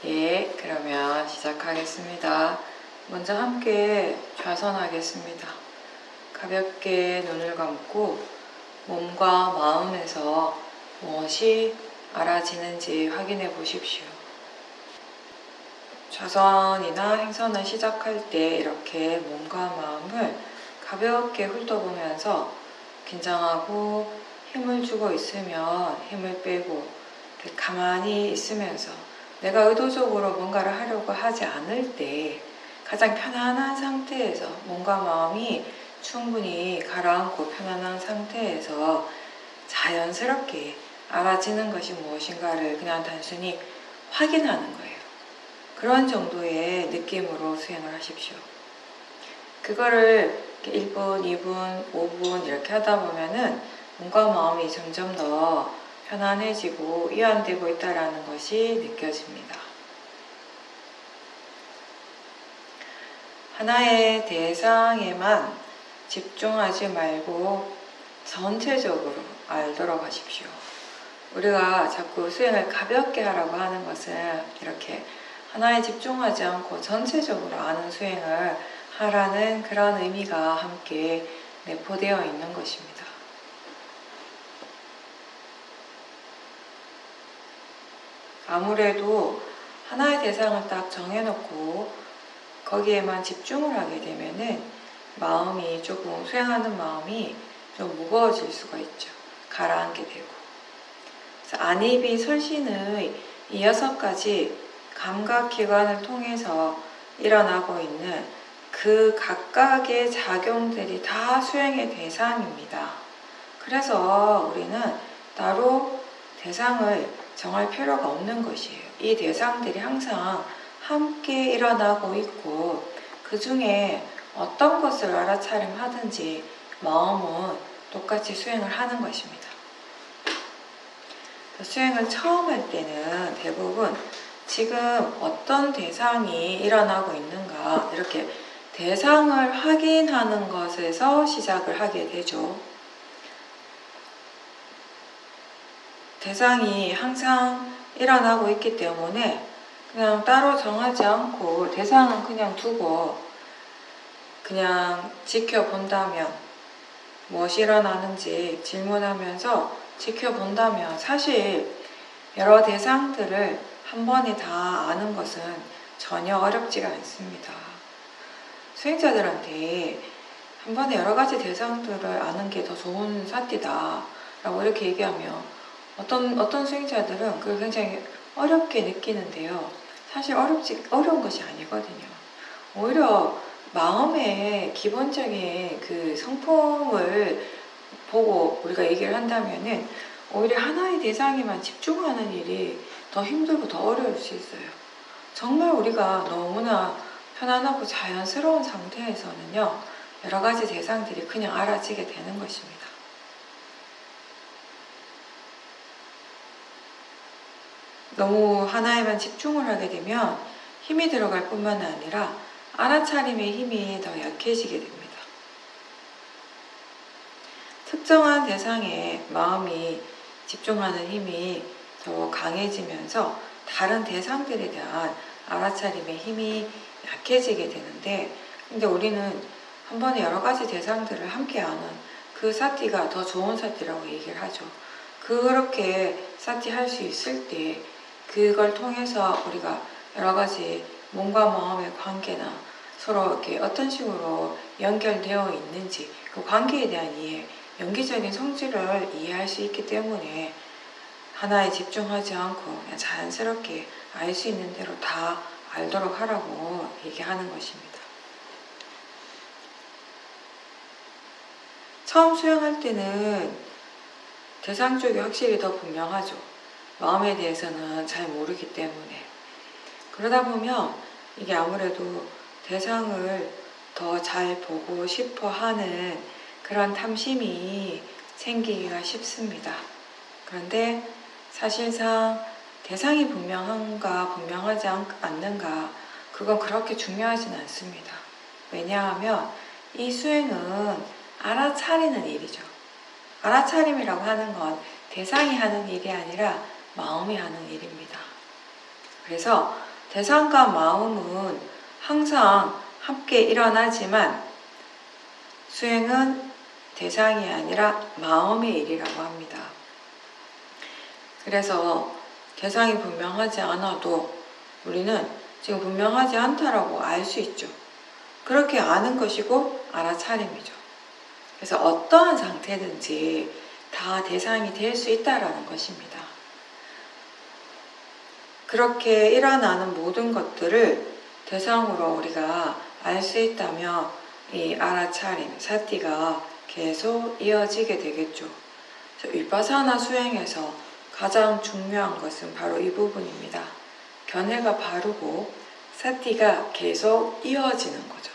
예, 그러면 시작하겠습니다. 먼저 함께 좌선하겠습니다. 가볍게 눈을 감고 몸과 마음에서 무엇이 알아지는지 확인해 보십시오. 좌선이나 행선을 시작할 때 이렇게 몸과 마음을 가볍게 훑어보면서 긴장하고 힘을 주고 있으면 힘을 빼고 가만히 있으면서 내가 의도적으로 뭔가를 하려고 하지 않을 때 가장 편안한 상태에서 몸과 마음이 충분히 가라앉고 편안한 상태에서 자연스럽게 알아지는 것이 무엇인가를 그냥 단순히 확인하는 거예요. 그런 정도의 느낌으로 수행을 하십시오. 그거를 1분, 2분, 5분 이렇게 하다 보면은 몸과 마음이 점점 더 편안해지고 이완되고 있다는 것이 느껴집니다. 하나의 대상에만 집중하지 말고 전체적으로 알도록 하십시오. 우리가 자꾸 수행을 가볍게 하라고 하는 것은 이렇게 하나에 집중하지 않고 전체적으로 아는 수행을 하라는 그런 의미가 함께 내포되어 있는 것입니다. 아무래도 하나의 대상을 딱 정해놓고 거기에만 집중을 하게 되면은 마음이 조금 수행하는 마음이 좀 무거워질 수가 있죠. 가라앉게 되고. 그래서 안입이 설신의 이 6가지 감각기관을 통해서 일어나고 있는 그 각각의 작용들이 다 수행의 대상입니다. 그래서 우리는 따로 대상을 정할 필요가 없는 것이에요. 이 대상들이 항상 함께 일어나고 있고 그 중에 어떤 것을 알아차림하든지 마음은 똑같이 수행을 하는 것입니다. 수행을 처음 할 때는 대부분 지금 어떤 대상이 일어나고 있는가 이렇게 대상을 확인하는 것에서 시작을 하게 되죠. 대상이 항상 일어나고 있기 때문에 그냥 따로 정하지 않고 대상은 그냥 두고 그냥 지켜본다면 무엇이 일어나는지 질문하면서 지켜본다면 사실 여러 대상들을 한 번에 다 아는 것은 전혀 어렵지가 않습니다. 수행자들한테 한 번에 여러 가지 대상들을 아는 게 더 좋은 사띠다 라고 이렇게 얘기하면 어떤 수행자들은 그걸 굉장히 어렵게 느끼는데요. 사실 어려운 것이 아니거든요. 오히려 마음의 기본적인 그 성품을 보고 우리가 얘기를 한다면은 오히려 하나의 대상에만 집중하는 일이 더 힘들고 더 어려울 수 있어요. 정말 우리가 너무나 편안하고 자연스러운 상태에서는요, 여러 가지 대상들이 그냥 알아지게 되는 것입니다. 너무 하나에만 집중을 하게 되면 힘이 들어갈 뿐만 아니라 알아차림의 힘이 더 약해지게 됩니다. 특정한 대상에 마음이 집중하는 힘이 더 강해지면서 다른 대상들에 대한 알아차림의 힘이 약해지게 되는데, 근데 우리는 한 번에 여러 가지 대상들을 함께 아는 그 사티가 더 좋은 사티라고 얘기를 하죠. 그렇게 사티 할 수 있을 때 그걸 통해서 우리가 여러 가지 몸과 마음의 관계나 서로 이렇게 어떤 식으로 연결되어 있는지 그 관계에 대한 이해, 연기적인 성질을 이해할 수 있기 때문에 하나에 집중하지 않고 그냥 자연스럽게 알 수 있는 대로 다 알도록 하라고 얘기하는 것입니다. 처음 수행할 때는 대상 쪽이 확실히 더 분명하죠. 마음에 대해서는 잘 모르기 때문에. 그러다 보면 이게 아무래도 대상을 더 잘 보고 싶어 하는 그런 탐심이 생기기가 쉽습니다. 그런데 사실상 대상이 분명한가 분명하지 않는가 그건 그렇게 중요하진 않습니다. 왜냐하면 이 수행은 알아차리는 일이죠. 알아차림이라고 하는 건 대상이 하는 일이 아니라 마음이 하는 일입니다. 그래서 대상과 마음은 항상 함께 일어나지만 수행은 대상이 아니라 마음의 일이라고 합니다. 그래서 대상이 분명하지 않아도 우리는 지금 분명하지 않다라고 알 수 있죠. 그렇게 아는 것이고 알아차림이죠. 그래서 어떠한 상태든지 다 대상이 될 수 있다라는 것입니다. 그렇게 일어나는 모든 것들을 대상으로 우리가 알 수 있다면 이 알아차림, 사티가 계속 이어지게 되겠죠. 위파사나 수행에서 가장 중요한 것은 바로 이 부분입니다. 견해가 바르고 사티가 계속 이어지는 거죠.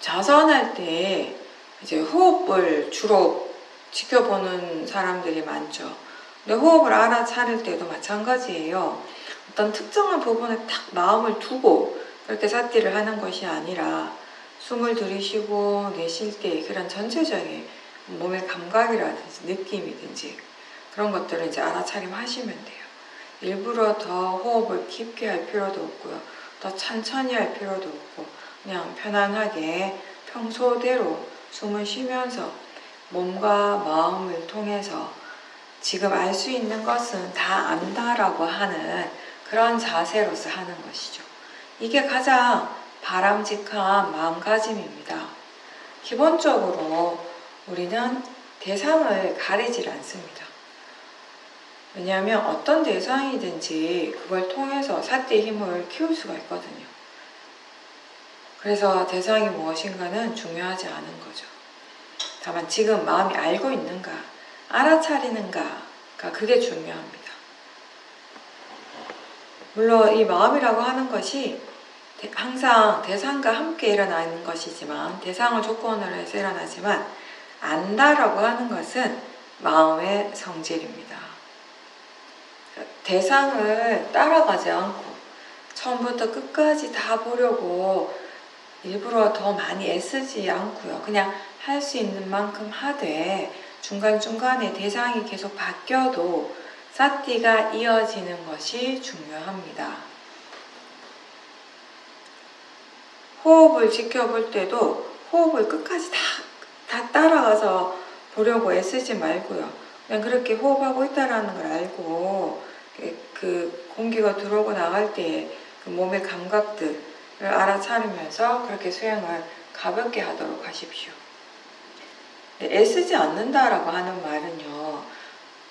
자선할 때 이제 호흡을 주로 지켜보는 사람들이 많죠. 근데 호흡을 알아차릴 때도 마찬가지예요. 어떤 특정한 부분에 딱 마음을 두고 그렇게 사티를 하는 것이 아니라 숨을 들이쉬고 내쉴 때 그런 전체적인 몸의 감각이라든지 느낌이든지 그런 것들을 이제 알아차림 하시면 돼요. 일부러 더 호흡을 깊게 할 필요도 없고요. 더 천천히 할 필요도 없고 그냥 편안하게 평소대로 숨을 쉬면서 몸과 마음을 통해서 지금 알 수 있는 것은 다 안다라고 하는 그런 자세로서 하는 것이죠. 이게 가장 바람직한 마음가짐입니다. 기본적으로 우리는 대상을 가리질 않습니다. 왜냐하면 어떤 대상이든지 그걸 통해서 사티의 힘을 키울 수가 있거든요. 그래서 대상이 무엇인가는 중요하지 않은 거죠. 다만 지금 마음이 알고 있는가, 알아차리는가가 그게 중요합니다. 물론 이 마음이라고 하는 것이 항상 대상과 함께 일어나는 것이지만 대상을 조건으로 해서 일어나지만 안다라고 하는 것은 마음의 성질입니다. 대상을 따라가지 않고 처음부터 끝까지 다 보려고 일부러 더 많이 애쓰지 않고요. 그냥 할 수 있는 만큼 하되 중간중간에 대상이 계속 바뀌어도 사티가 이어지는 것이 중요합니다. 호흡을 지켜볼 때도 호흡을 끝까지 다 따라가서 보려고 애쓰지 말고요. 그냥 그렇게 호흡하고 있다는 걸 알고 그 공기가 들어오고 나갈 때의 그 몸의 감각들을 알아차리면서 그렇게 수행을 가볍게 하도록 하십시오. 애쓰지 않는다라고 하는 말은요.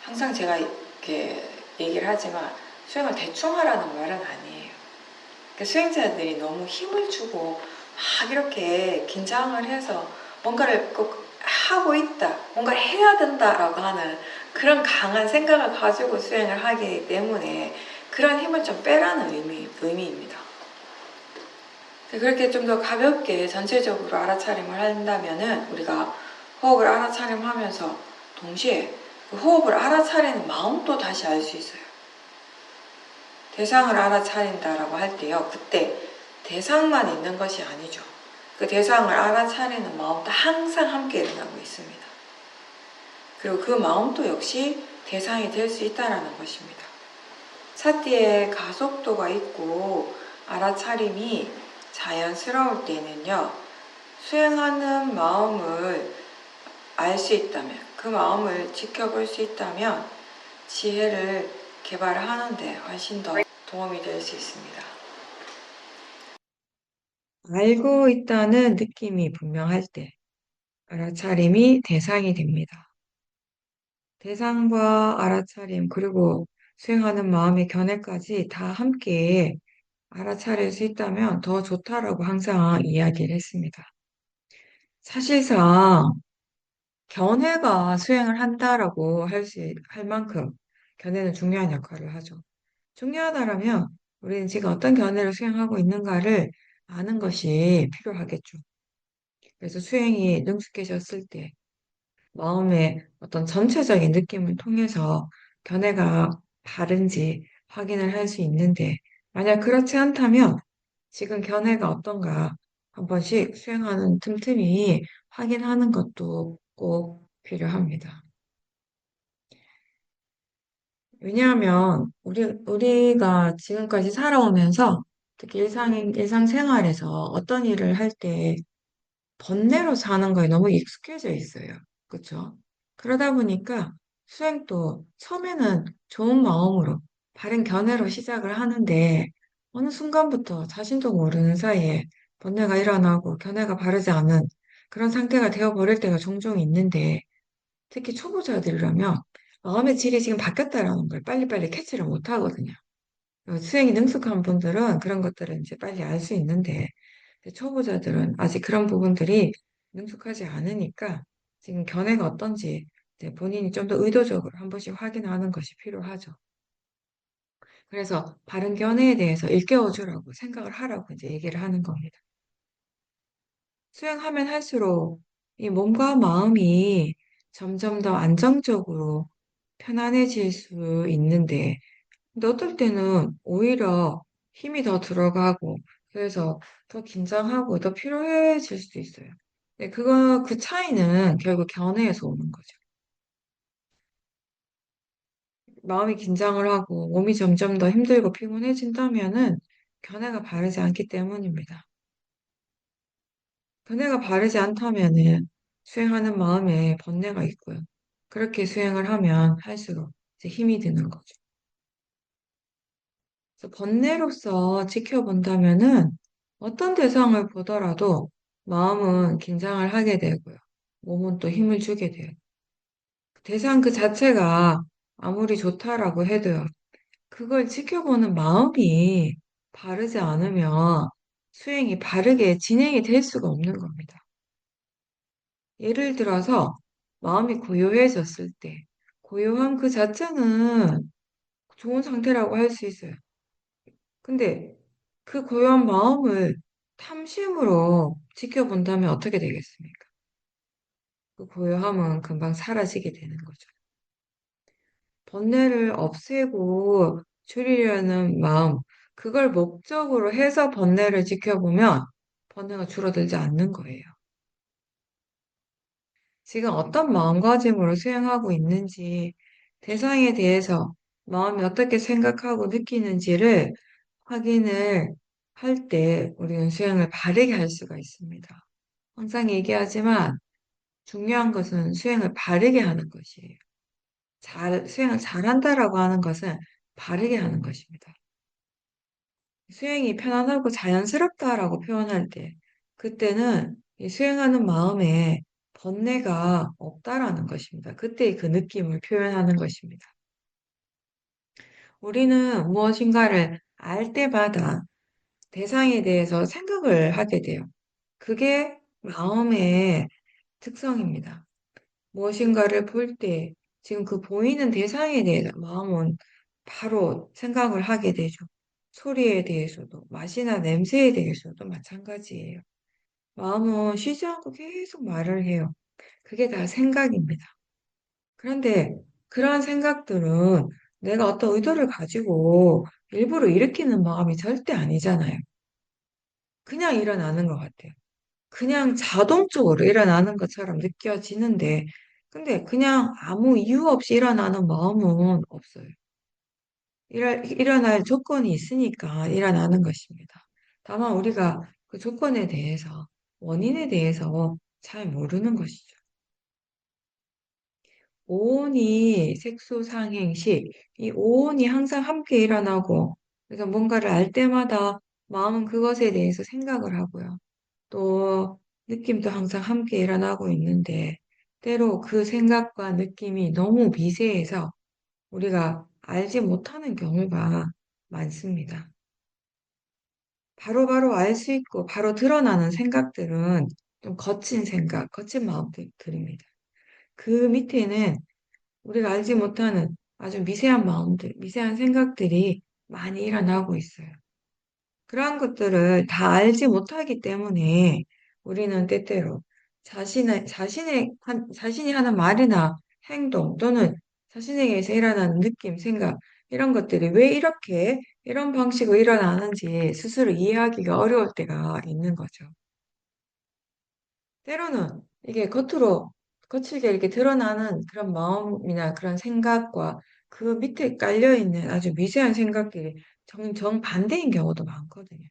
항상 제가 이렇게 얘기를 하지만 수행을 대충 하라는 말은 아니에요. 그러니까 수행자들이 너무 힘을 주고 막 이렇게 긴장을 해서 뭔가를 꼭 하고 있다, 뭔가를 해야 된다라고 하는 그런 강한 생각을 가지고 수행을 하기 때문에 그런 힘을 좀 빼라는 의미입니다. 그렇게 좀 더 가볍게 전체적으로 알아차림을 한다면은 우리가 호흡을 알아차림하면서 동시에 그 호흡을 알아차리는 마음도 다시 알 수 있어요. 대상을 알아차린다라고 할 때요. 그때 대상만 있는 것이 아니죠. 그 대상을 알아차리는 마음도 항상 함께 일어나고 있습니다. 그리고 그 마음도 역시 대상이 될 수 있다는 것입니다. 사티의 가속도가 있고 알아차림이 자연스러울 때는요. 수행하는 마음을 알 수 있다면, 그 마음을 지켜볼 수 있다면 지혜를 개발하는데 훨씬 더 도움이 될 수 있습니다. 알고 있다는 느낌이 분명할 때 알아차림이 대상이 됩니다. 대상과 알아차림 그리고 수행하는 마음의 견해까지 다 함께 알아차릴 수 있다면 더 좋다라고 항상 이야기를 했습니다. 사실상 견해가 수행을 한다라고 할 만큼 견해는 중요한 역할을 하죠. 중요하다라면 우리는 지금 어떤 견해를 수행하고 있는가를 아는 것이 필요하겠죠. 그래서 수행이 능숙해졌을 때 마음의 어떤 전체적인 느낌을 통해서 견해가 바른지 확인을 할 수 있는데 만약 그렇지 않다면 지금 견해가 어떤가 한 번씩 수행하는 틈틈이 확인하는 것도 꼭 필요합니다. 왜냐하면 우리가 지금까지 살아오면서 특히 일상생활에서 어떤 일을 할 때 번뇌로 사는 거에 너무 익숙해져 있어요. 그렇죠? 그러다 보니까 수행도 처음에는 좋은 마음으로 바른 견해로 시작을 하는데 어느 순간부터 자신도 모르는 사이에 번뇌가 일어나고 견해가 바르지 않은 그런 상태가 되어버릴 때가 종종 있는데 특히 초보자들이라면 마음의 질이 지금 바뀌었다라는 걸 빨리빨리 캐치를 못 하거든요. 수행이 능숙한 분들은 그런 것들을 이제 빨리 알 수 있는데 초보자들은 아직 그런 부분들이 능숙하지 않으니까 지금 견해가 어떤지 이제 본인이 좀 더 의도적으로 한 번씩 확인하는 것이 필요하죠. 그래서 바른 견해에 대해서 일깨워 주라고 생각을 하라고 이제 얘기를 하는 겁니다. 수행하면 할수록 이 몸과 마음이 점점 더 안정적으로 편안해질 수 있는데, 근데 어떨 때는 오히려 힘이 더 들어가고, 그래서 더 긴장하고 더 피로해질 수도 있어요. 그 차이는 결국 견해에서 오는 거죠. 마음이 긴장을 하고 몸이 점점 더 힘들고 피곤해진다면은 견해가 바르지 않기 때문입니다. 견해가 바르지 않다면은 수행하는 마음에 번뇌가 있고요. 그렇게 수행을 하면 할수록 이제 힘이 드는 거죠. 그래서 번뇌로서 지켜본다면은 어떤 대상을 보더라도 마음은 긴장을 하게 되고요. 몸은 또 힘을 주게 돼요. 대상 그 자체가 아무리 좋다라고 해도요. 그걸 지켜보는 마음이 바르지 않으면 수행이 바르게 진행이 될 수가 없는 겁니다. 예를 들어서 마음이 고요해졌을 때, 고요함 그 자체는 좋은 상태라고 할 수 있어요. 근데 그 고요한 마음을 탐심으로 지켜본다면 어떻게 되겠습니까? 그 고요함은 금방 사라지게 되는 거죠. 번뇌를 없애고 줄이려는 마음, 그걸 목적으로 해서 번뇌를 지켜보면 번뇌가 줄어들지 않는 거예요. 지금 어떤 마음가짐으로 수행하고 있는지, 대상에 대해서 마음이 어떻게 생각하고 느끼는지를 확인을 할 때 우리는 수행을 바르게 할 수가 있습니다. 항상 얘기하지만 중요한 것은 수행을 바르게 하는 것이에요. 수행을 잘한다라고 하는 것은 바르게 하는 것입니다. 수행이 편안하고 자연스럽다라고 표현할 때, 그때는 이 수행하는 마음에 번뇌가 없다라는 것입니다. 그때의 그 느낌을 표현하는 것입니다. 우리는 무엇인가를 알 때마다 대상에 대해서 생각을 하게 돼요. 그게 마음의 특성입니다. 무엇인가를 볼 때 지금 그 보이는 대상에 대해서 마음은 바로 생각을 하게 되죠. 소리에 대해서도, 맛이나 냄새에 대해서도 마찬가지예요. 마음은 쉬지 않고 계속 말을 해요. 그게 다 생각입니다. 그런데 그러한 생각들은 내가 어떤 의도를 가지고 일부러 일으키는 마음이 절대 아니잖아요. 그냥 일어나는 것 같아요. 그냥 자동적으로 일어나는 것처럼 느껴지는데, 근데 그냥 아무 이유 없이 일어나는 마음은 없어요. 일어날 조건이 있으니까 일어나는 것입니다. 다만 우리가 그 조건에 대해서, 원인에 대해서 잘 모르는 것이죠. 오온이 색소상행시, 이 오온이 항상 함께 일어나고, 그래서 뭔가를 알 때마다 마음은 그것에 대해서 생각을 하고요. 또 느낌도 항상 함께 일어나고 있는데 때로 그 생각과 느낌이 너무 미세해서 우리가 알지 못하는 경우가 많습니다. 바로바로 알 수 있고 바로 드러나는 생각들은 좀 거친 생각, 거친 마음들입니다. 그 밑에는 우리가 알지 못하는 아주 미세한 마음들, 미세한 생각들이 많이 일어나고 있어요. 그러한 것들을 다 알지 못하기 때문에 우리는 때때로 자신이 하는 말이나 행동 또는 자신에게서 일어나는 느낌, 생각, 이런 것들이 왜 이런 방식으로 일어나는지 스스로 이해하기가 어려울 때가 있는 거죠. 때로는 이게 거칠게 이렇게 드러나는 그런 마음이나 그런 생각과 그 밑에 깔려있는 아주 미세한 생각들이 정반대인 경우도 많거든요.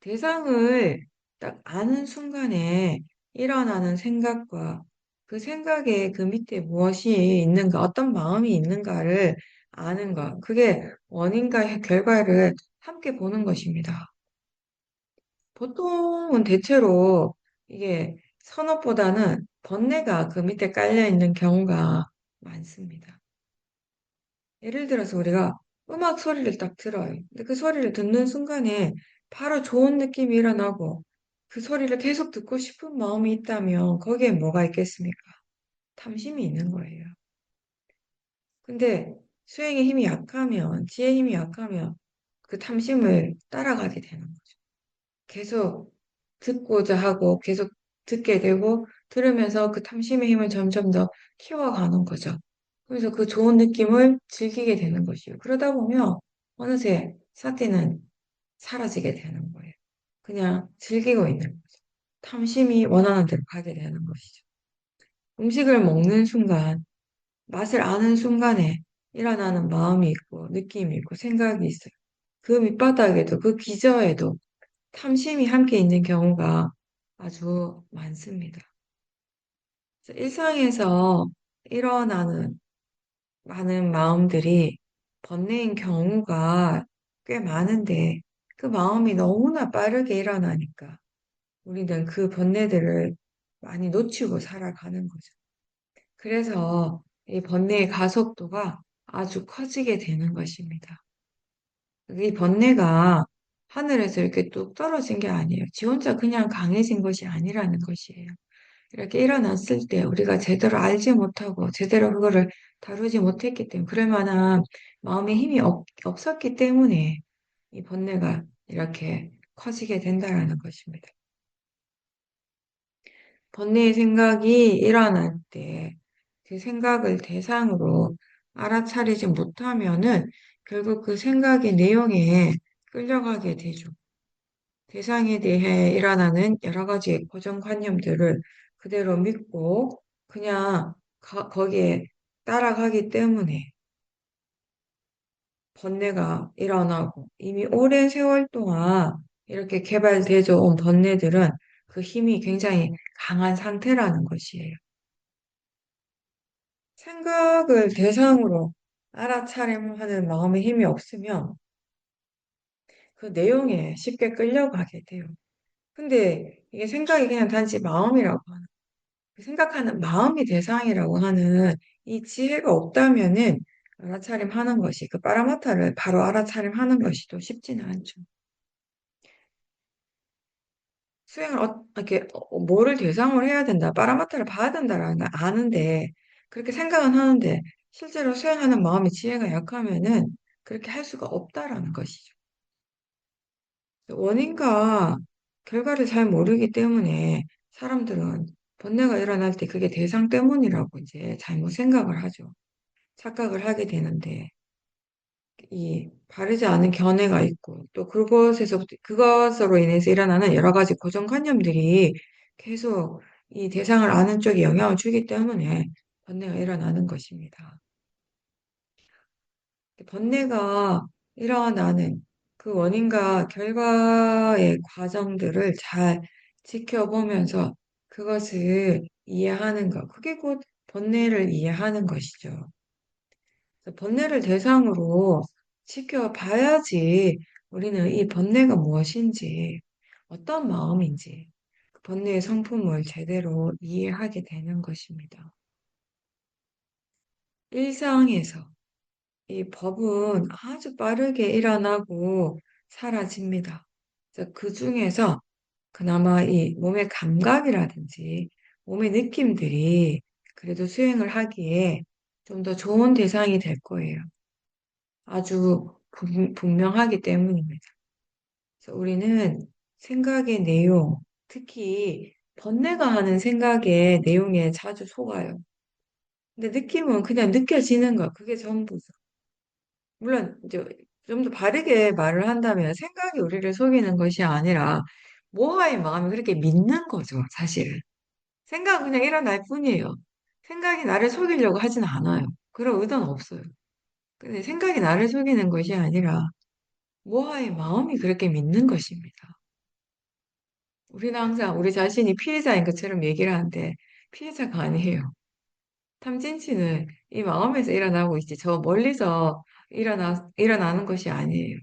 대상을 딱 아는 순간에 일어나는 생각과 그 생각에 그 밑에 무엇이 있는가, 어떤 마음이 있는가를 아는 것. 그게 원인과 결과를 함께 보는 것입니다. 보통은 대체로 이게 선업보다는 번뇌가 그 밑에 깔려 있는 경우가 많습니다. 예를 들어서 우리가 음악 소리를 딱 들어요. 근데 그 소리를 듣는 순간에 바로 좋은 느낌이 일어나고 그 소리를 계속 듣고 싶은 마음이 있다면 거기에 뭐가 있겠습니까? 탐심이 있는 거예요. 근데 수행의 힘이 약하면, 지혜의 힘이 약하면 그 탐심을 따라가게 되는 거죠. 계속 듣고자 하고 계속 듣게 되고 들으면서 그 탐심의 힘을 점점 더 키워가는 거죠. 그래서 그 좋은 느낌을 즐기게 되는 것이요. 그러다 보면 어느새 사티는 사라지게 되는 거예요. 그냥 즐기고 있는 거죠. 탐심이 원하는 대로 가게 되는 것이죠. 음식을 먹는 순간, 맛을 아는 순간에 일어나는 마음이 있고 느낌이 있고 생각이 있어요. 그 밑바닥에도 그 기저에도 탐심이 함께 있는 경우가 아주 많습니다. 그래서 일상에서 일어나는 많은 마음들이 번뇌인 경우가 꽤 많은데 그 마음이 너무나 빠르게 일어나니까 우리는 그 번뇌들을 많이 놓치고 살아가는 거죠. 그래서 이 번뇌의 가속도가 아주 커지게 되는 것입니다. 이 번뇌가 하늘에서 이렇게 뚝 떨어진 게 아니에요. 지 혼자 그냥 강해진 것이 아니라는 것이에요. 이렇게 일어났을 때 우리가 제대로 알지 못하고 제대로 그거를 다루지 못했기 때문에 그럴 만한 마음의 힘이 없었기 때문에 이 번뇌가 이렇게 커지게 된다라는 것입니다. 번뇌의 생각이 일어날 때 그 생각을 대상으로 알아차리지 못하면은 결국 그 생각의 내용에 끌려가게 되죠. 대상에 대해 일어나는 여러 가지 고정관념들을 그대로 믿고 그냥 거기에 따라가기 때문에 번뇌가 일어나고 이미 오랜 세월 동안 이렇게 개발되어 온 번뇌들은 그 힘이 굉장히 강한 상태라는 것이에요. 생각을 대상으로 알아차림하는 마음의 힘이 없으면 그 내용에 쉽게 끌려가게 돼요. 근데 이게 생각이 그냥 단지 마음이라고 하는 그 생각하는 마음이 대상이라고 하는 이 지혜가 없다면은 알아차림하는 것이 그 빠라마타를 바로 알아차림하는 것이 또 쉽지는 않죠. 수행을 이렇게 뭐를 대상으로 해야 된다, 빠라마타를 봐야 된다라는 걸 아는데 그렇게 생각은 하는데 실제로 수행하는 마음의 지혜가 약하면은 그렇게 할 수가 없다라는 것이죠. 원인과 결과를 잘 모르기 때문에 사람들은 번뇌가 일어날 때 그게 대상 때문이라고 이제 잘못 생각을 하죠. 착각을 하게 되는데 이 바르지 않은 견해가 있고 또 그것에서부터 그것으로 인해서 일어나는 여러 가지 고정관념들이 계속 이 대상을 아는 쪽에 영향을 주기 때문에 번뇌가 일어나는 것입니다. 번뇌가 일어나는 그 원인과 결과의 과정들을 잘 지켜보면서 그것을 이해하는 것, 그게 곧 번뇌를 이해하는 것이죠. 그래서 번뇌를 대상으로 지켜봐야지 우리는 이 번뇌가 무엇인지, 어떤 마음인지, 그 번뇌의 성품을 제대로 이해하게 되는 것입니다. 일상에서 이 법은 아주 빠르게 일어나고 사라집니다. 그래서 그 중에서 그나마 이 몸의 감각이라든지 몸의 느낌들이 그래도 수행을 하기에 좀 더 좋은 대상이 될 거예요. 아주 분명하기 때문입니다. 그래서 우리는 생각의 내용, 특히 번뇌가 하는 생각의 내용에 자주 속아요. 근데 느낌은 그냥 느껴지는 거, 그게 전부죠. 물론 이제 좀 더 바르게 말을 한다면 생각이 우리를 속이는 것이 아니라 모하의 마음이 그렇게 믿는 거죠, 사실은. 생각은 그냥 일어날 뿐이에요. 생각이 나를 속이려고 하진 않아요. 그런 의도는 없어요. 근데 생각이 나를 속이는 것이 아니라 모아의 마음이 그렇게 믿는 것입니다. 우리는 항상 우리 자신이 피해자인 것처럼 얘기를 하는데 피해자가 아니에요. 탐진치는 이 마음에서 일어나고 있지 저 멀리서 일어나는 것이 아니에요.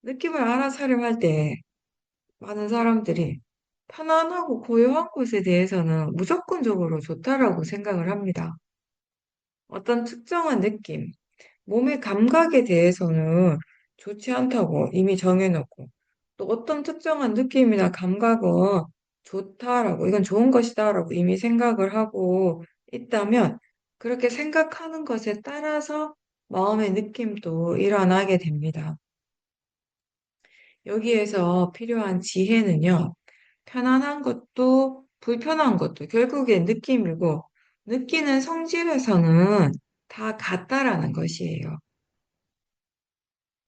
느낌을 알아차림할 때 많은 사람들이 편안하고 고요한 곳에 대해서는 무조건적으로 좋다라고 생각을 합니다. 어떤 특정한 느낌, 몸의 감각에 대해서는 좋지 않다고 이미 정해놓고 또 어떤 특정한 느낌이나 감각은 좋다라고 이건 좋은 것이다라고 이미 생각을 하고 있다면 그렇게 생각하는 것에 따라서 마음의 느낌도 일어나게 됩니다. 여기에서 필요한 지혜는요, 편안한 것도 불편한 것도 결국엔 느낌이고 느끼는 성질에서는 다 같다라는 것이에요.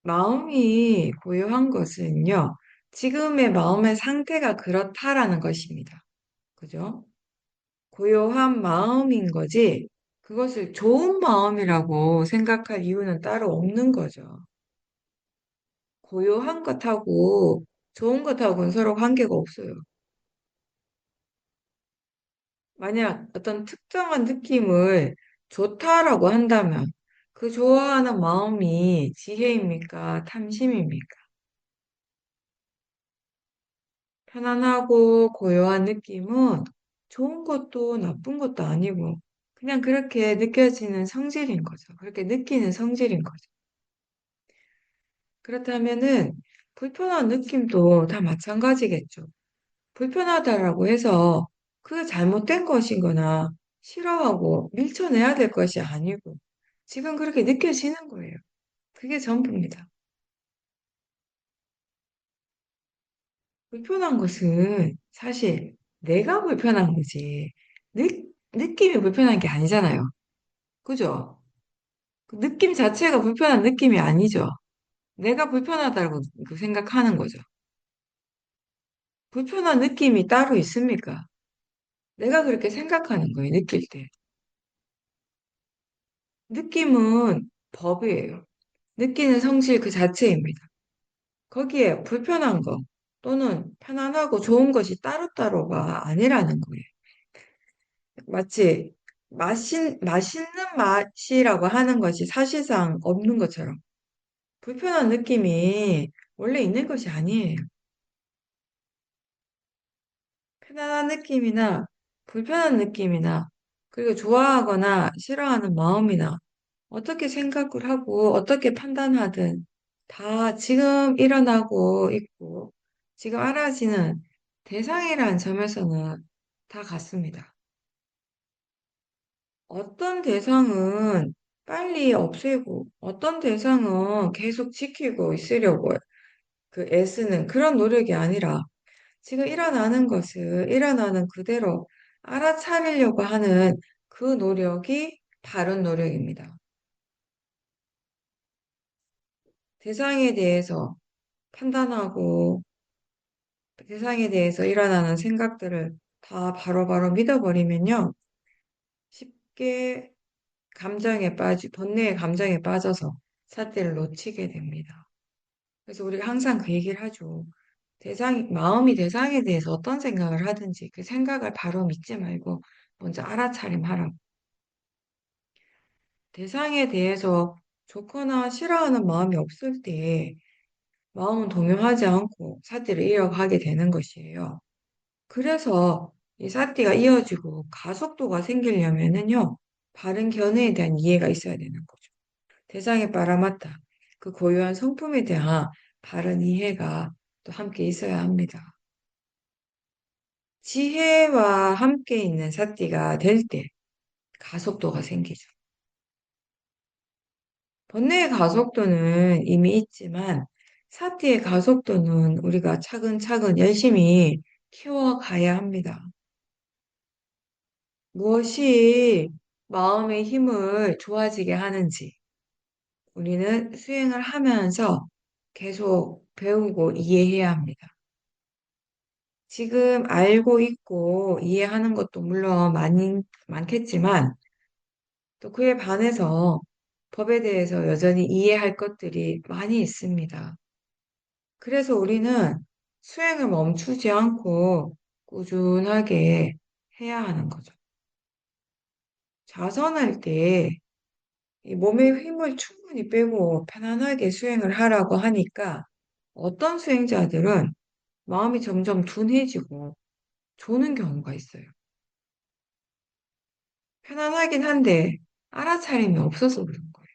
마음이 고요한 것은요, 지금의 마음의 상태가 그렇다라는 것입니다. 그죠? 고요한 마음인 거지, 그것을 좋은 마음이라고 생각할 이유는 따로 없는 거죠. 고요한 것하고 좋은 것하고는 서로 관계가 없어요. 만약 어떤 특정한 느낌을 좋다라고 한다면 그 좋아하는 마음이 지혜입니까? 탐심입니까? 편안하고 고요한 느낌은 좋은 것도 나쁜 것도 아니고 그냥 그렇게 느껴지는 성질인 거죠. 그렇게 느끼는 성질인 거죠. 그렇다면은 불편한 느낌도 다 마찬가지겠죠. 불편하다라고 해서 그 잘못된 것이거나 싫어하고 밀쳐내야 될 것이 아니고 지금 그렇게 느껴지는 거예요. 그게 전부입니다. 불편한 것은 사실 내가 불편한 거지. 느, 느낌이 불편한 게 아니잖아요. 그죠? 그 느낌 자체가 불편한 느낌이 아니죠. 내가 불편하다고 그 생각하는 거죠. 불편한 느낌이 따로 있습니까? 내가 그렇게 생각하는 거예요, 느낄 때. 느낌은 법이에요. 느끼는 성질 그 자체입니다. 거기에 불편한 거 또는 편안하고 좋은 것이 따로따로가 아니라는 거예요. 마치 맛있는 맛이라고 하는 것이 사실상 없는 것처럼 불편한 느낌이 원래 있는 것이 아니에요. 편안한 느낌이나 불편한 느낌이나 그리고 좋아하거나 싫어하는 마음이나 어떻게 생각을 하고 어떻게 판단하든 다 지금 일어나고 있고 지금 알아지는 대상이라는 점에서는 다 같습니다. 어떤 대상은 빨리 없애고 어떤 대상은 계속 지키고 있으려고 그 애쓰는 그런 노력이 아니라 지금 일어나는 것을 일어나는 그대로 알아차리려고 하는 그 노력이 바른 노력입니다. 대상에 대해서 판단하고 대상에 대해서 일어나는 생각들을 다 바로바로 믿어버리면요. 쉽게 번뇌의 감정에 빠져서 삿대를 놓치게 됩니다. 그래서 우리가 항상 그 얘기를 하죠. 마음이 대상에 대해서 어떤 생각을 하든지 그 생각을 바로 믿지 말고 먼저 알아차림하라고. 대상에 대해서 좋거나 싫어하는 마음이 없을 때 마음은 동요하지 않고 삿대를 이어가게 되는 것이에요. 그래서 이 삿대가 이어지고 가속도가 생기려면은요, 바른 견해에 대한 이해가 있어야 되는 거죠. 대상에 빨아맞다. 그 고유한 성품에 대한 바른 이해가 또 함께 있어야 합니다. 지혜와 함께 있는 삿대가 될 때 가속도가 생기죠. 번뇌의 가속도는 이미 있지만 삿대의 가속도는 우리가 차근차근 열심히 키워가야 합니다. 무엇이 마음의 힘을 좋아지게 하는지 우리는 수행을 하면서 계속 배우고 이해해야 합니다. 지금 알고 있고 이해하는 것도 물론 많겠지만 또 그에 반해서 법에 대해서 여전히 이해할 것들이 많이 있습니다. 그래서 우리는 수행을 멈추지 않고 꾸준하게 해야 하는 거죠. 자선할 때 이 몸의 힘을 충분히 빼고 편안하게 수행을 하라고 하니까 어떤 수행자들은 마음이 점점 둔해지고 조는 경우가 있어요. 편안하긴 한데 알아차림이 없어서 그런 거예요.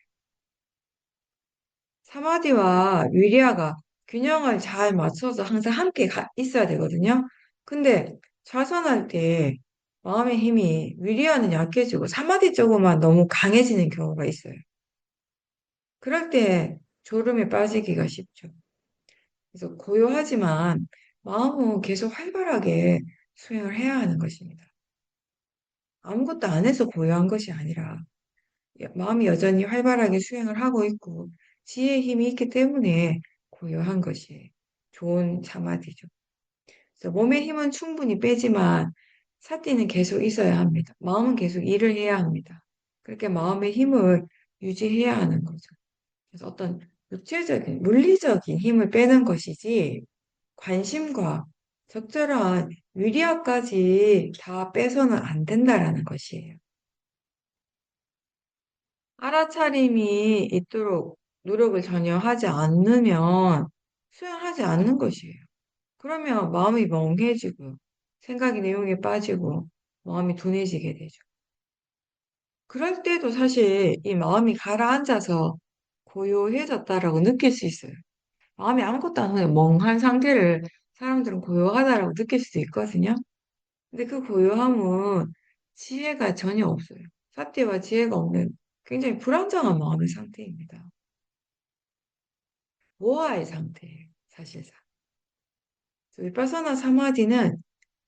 사마디와 위리아가 균형을 잘 맞춰서 항상 함께 있어야 되거든요. 근데 자선할 때 마음의 힘이 위리아는 약해지고 사마디 쪽으로만 너무 강해지는 경우가 있어요. 그럴 때 졸음에 빠지기가 쉽죠. 그래서 고요하지만 마음은 계속 활발하게 수행을 해야 하는 것입니다. 아무것도 안 해서 고요한 것이 아니라 마음이 여전히 활발하게 수행을 하고 있고 지혜의 힘이 있기 때문에 고요한 것이 좋은 사마디죠. 그래서 몸의 힘은 충분히 빼지만 사티는 계속 있어야 합니다. 마음은 계속 일을 해야 합니다. 그렇게 마음의 힘을 유지해야 하는 거죠. 그래서 어떤 육체적인, 물리적인 힘을 빼는 것이지 관심과 적절한 위리어까지 다 빼서는 안 된다라는 것이에요. 알아차림이 있도록 노력을 전혀 하지 않으면 수행하지 않는 것이에요. 그러면 마음이 멍해지고 생각이 내용에 빠지고 마음이 둔해지게 되죠. 그럴 때도 사실 이 마음이 가라앉아서 고요해졌다라고 느낄 수 있어요. 마음이 아무것도 안 하고 멍한 상태를 사람들은 고요하다라고 느낄 수도 있거든요. 근데 그 고요함은 지혜가 전혀 없어요. 사티와 지혜가 없는 굉장히 불안정한 마음의 상태입니다. 모아의 상태예요, 사실상. 위파사나 사마디는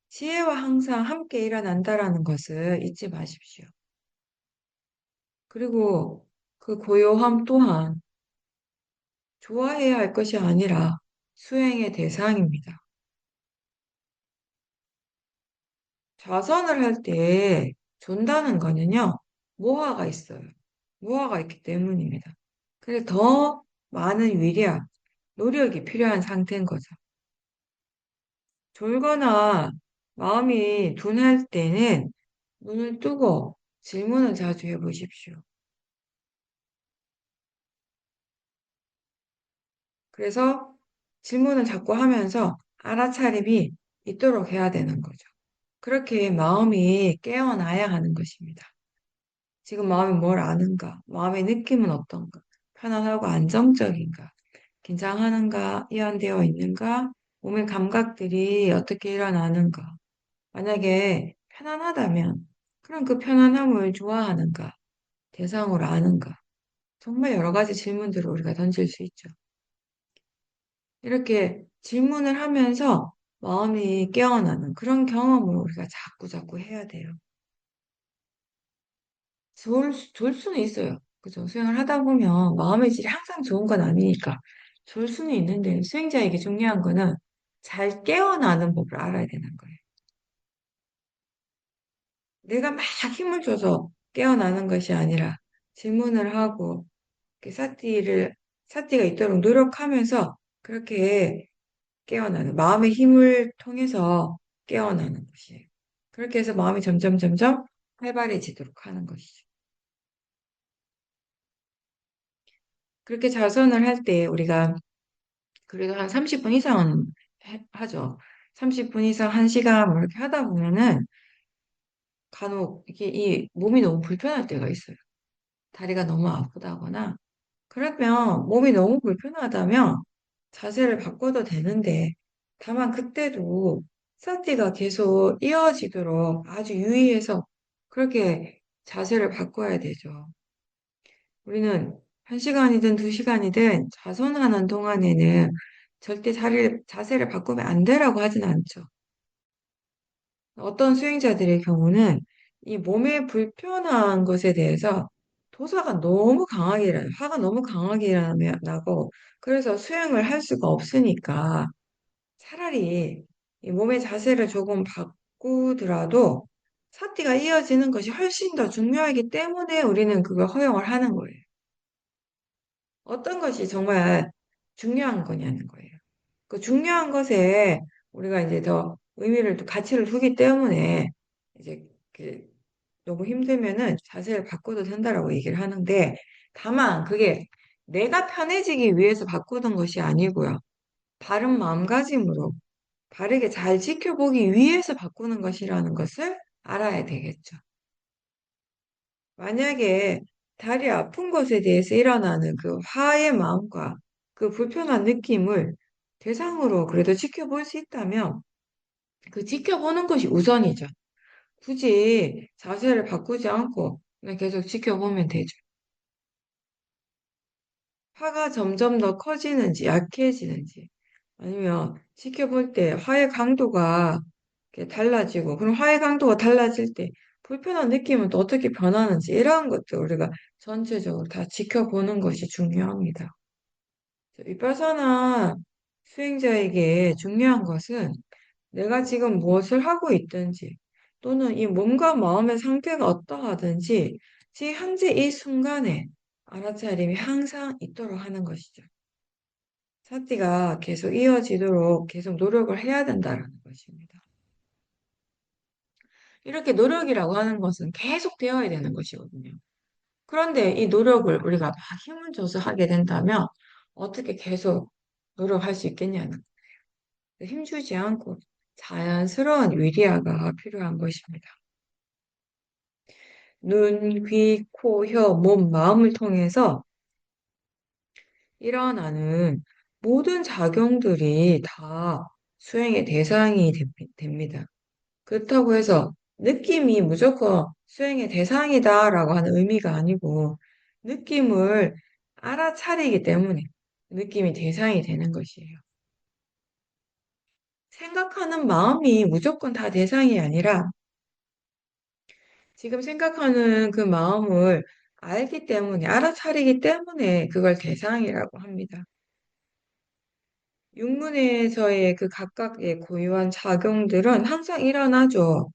지혜와 항상 함께 일어난다라는 것을 잊지 마십시오. 그리고 그 고요함 또한 좋아해야 할 것이 아니라 수행의 대상입니다. 좌선을 할 때 존다는 거는요, 모화가 있어요. 모화가 있기 때문입니다. 그래서 더 많은 위력, 노력이 필요한 상태인 거죠. 졸거나 마음이 둔할 때는 눈을 뜨고 질문을 자주 해보십시오. 그래서 질문을 자꾸 하면서 알아차림이 있도록 해야 되는 거죠. 그렇게 마음이 깨어나야 하는 것입니다. 지금 마음이 뭘 아는가? 마음의 느낌은 어떤가? 편안하고 안정적인가? 긴장하는가? 이완되어 있는가? 몸의 감각들이 어떻게 일어나는가? 만약에 편안하다면, 그럼 그 편안함을 좋아하는가? 대상으로 아는가? 정말 여러 가지 질문들을 우리가 던질 수 있죠. 이렇게 질문을 하면서 마음이 깨어나는 그런 경험을 우리가 자꾸 자꾸 해야 돼요. 좋을 수는 있어요. 그죠? 수행을 하다 보면 마음의 질이 항상 좋은 건 아니니까 좋을 수는 있는데 수행자에게 중요한 거는 잘 깨어나는 법을 알아야 되는 거예요. 내가 막 힘을 줘서 깨어나는 것이 아니라 질문을 하고 이렇게 사티가 있도록 노력하면서 그렇게 깨어나는 마음의 힘을 통해서 깨어나는 것이에요. 그렇게 해서 마음이 점점 점점 활발해지도록 하는 것이죠. 그렇게 자선을 할 때 우리가 그래도 한 30분 이상은 하죠. 30분 이상 1시간 뭐 이렇게 하다 보면은 간혹 이게 이 몸이 너무 불편할 때가 있어요. 다리가 너무 아프다거나 그러면 몸이 너무 불편하다면 자세를 바꿔도 되는데 다만 그때도 사티가 계속 이어지도록 아주 유의해서 그렇게 자세를 바꿔야 되죠. 우리는 1시간이든 2시간이든 자선하는 동안에는 절대 자세를 바꾸면 안 되라고 하진 않죠. 어떤 수행자들의 경우는 이 몸의 불편한 것에 대해서 도사가 너무 강하게 화가 너무 강하게 나고, 그래서 수행을 할 수가 없으니까 차라리 이 몸의 자세를 조금 바꾸더라도 사티가 이어지는 것이 훨씬 더 중요하기 때문에 우리는 그걸 허용을 하는 거예요. 어떤 것이 정말 중요한 거냐는 거예요. 그 중요한 것에 우리가 이제 더 의미를 또 가치를 두기 때문에 이제 그 너무 힘들면은 자세를 바꿔도 된다라고 얘기를 하는데 다만 그게 내가 편해지기 위해서 바꾸는 것이 아니고요. 바른 마음가짐으로 바르게 잘 지켜보기 위해서 바꾸는 것이라는 것을 알아야 되겠죠. 만약에 다리 아픈 것에 대해서 일어나는 그 화의 마음과 그 불편한 느낌을 대상으로 그래도 지켜볼 수 있다면 그 지켜보는 것이 우선이죠. 굳이 자세를 바꾸지 않고 그냥 계속 지켜보면 되죠. 화가 점점 더 커지는지 약해지는지 아니면 지켜볼 때 화의 강도가 이렇게 달라지고 그럼 화의 강도가 달라질 때 불편한 느낌은 또 어떻게 변하는지 이러한 것들 우리가 전체적으로 다 지켜보는 것이 중요합니다. 위파사나 수행자에게 중요한 것은 내가 지금 무엇을 하고 있든지 또는 이 몸과 마음의 상태가 어떠하든지 지금 현재 이 순간에 알아차림이 항상 있도록 하는 것이죠. 사티가 계속 이어지도록 계속 노력을 해야 된다는 것입니다. 이렇게 노력이라고 하는 것은 계속 되어야 되는 것이거든요. 그런데 이 노력을 우리가 막 힘을 줘서 하게 된다면 어떻게 계속 노력할 수 있겠냐는 힘주지 않고 자연스러운 위리아가 필요한 것입니다. 눈, 귀, 코, 혀, 몸, 마음을 통해서 일어나는 모든 작용들이 다 수행의 대상이 됩니다. 그렇다고 해서 느낌이 무조건 수행의 대상이다라고 하는 의미가 아니고 느낌을 알아차리기 때문에 느낌이 대상이 되는 것이에요. 생각하는 마음이 무조건 다 대상이 아니라 지금 생각하는 그 마음을 알기 때문에, 알아차리기 때문에 그걸 대상이라고 합니다. 육문에서의 그 각각의 고유한 작용들은 항상 일어나죠.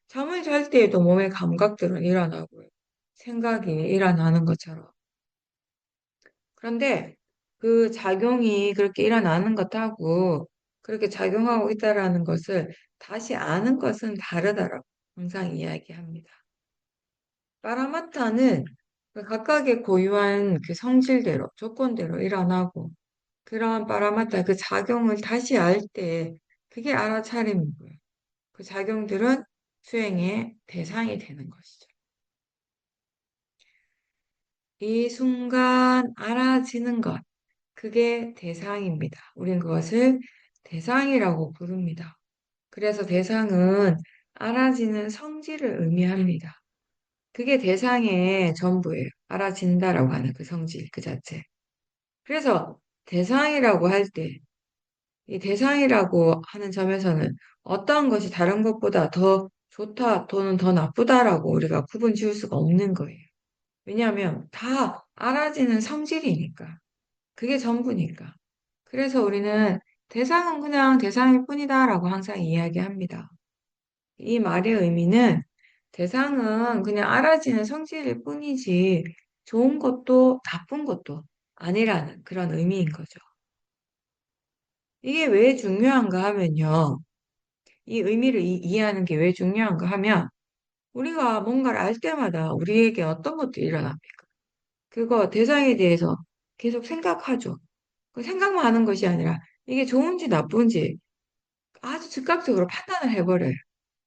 잠을 잘 때에도 몸의 감각들은 일어나고요. 생각이 일어나는 것처럼. 그런데 그 작용이 그렇게 일어나는 것하고 그렇게 작용하고 있다라는 것을 다시 아는 것은 다르다라고 항상 이야기합니다. 파라마타는 그 각각의 고유한 그 성질대로, 조건대로 일어나고 그러한 파라마타 그 작용을 다시 알 때 그게 알아차림이고요. 그 작용들은 수행의 대상이 되는 것이죠. 이 순간 알아지는 것, 그게 대상입니다. 우린 그것을 대상이라고 부릅니다. 그래서 대상은 알아지는 성질을 의미합니다. 그게 대상의 전부예요. 알아진다라고 하는 그 성질, 그 자체. 그래서 대상이라고 할 때, 이 대상이라고 하는 점에서는 어떠한 것이 다른 것보다 더 좋다 또는 더 나쁘다라고 우리가 구분 지을 수가 없는 거예요. 왜냐하면 다 알아지는 성질이니까. 그게 전부니까. 그래서 우리는 대상은 그냥 대상일 뿐이다라고 항상 이야기합니다. 이 말의 의미는 대상은 그냥 알아지는 성질일 뿐이지 좋은 것도 나쁜 것도 아니라는 그런 의미인 거죠. 이게 왜 중요한가 하면요. 이 의미를 이해하는 게 왜 중요한가 하면 우리가 뭔가를 알 때마다 우리에게 어떤 것들이 일어납니까? 그거 대상에 대해서 계속 생각하죠. 그 생각만 하는 것이 아니라 이게 좋은지 나쁜지 아주 즉각적으로 판단을 해버려요.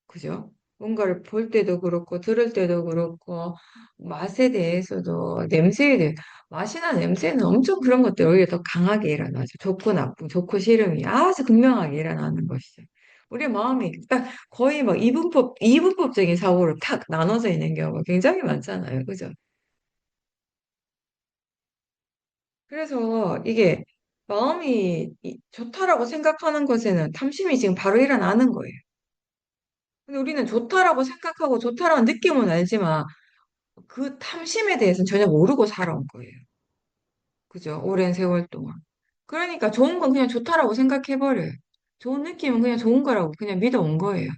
그죠? 뭔가를 볼 때도 그렇고, 들을 때도 그렇고, 맛에 대해서도, 냄새에 대해, 맛이나 냄새는 엄청 그런 것들이 오히려 더 강하게 일어나죠. 좋고 나쁘고, 좋고 싫음이 아주 극명하게 일어나는 것이죠. 우리 마음이 딱 거의 막 이분법적인 사고로 탁 나눠져 있는 경우가 굉장히 많잖아요. 그죠? 그래서 이게 마음이 좋다라고 생각하는 것에는 탐심이 지금 바로 일어나는 거예요. 근데 우리는 좋다라고 생각하고 좋다라는 느낌은 알지만 그 탐심에 대해서는 전혀 모르고 살아온 거예요. 그죠? 오랜 세월 동안. 그러니까 좋은 건 그냥 좋다라고 생각해버려요. 좋은 느낌은 그냥 좋은 거라고 그냥 믿어온 거예요.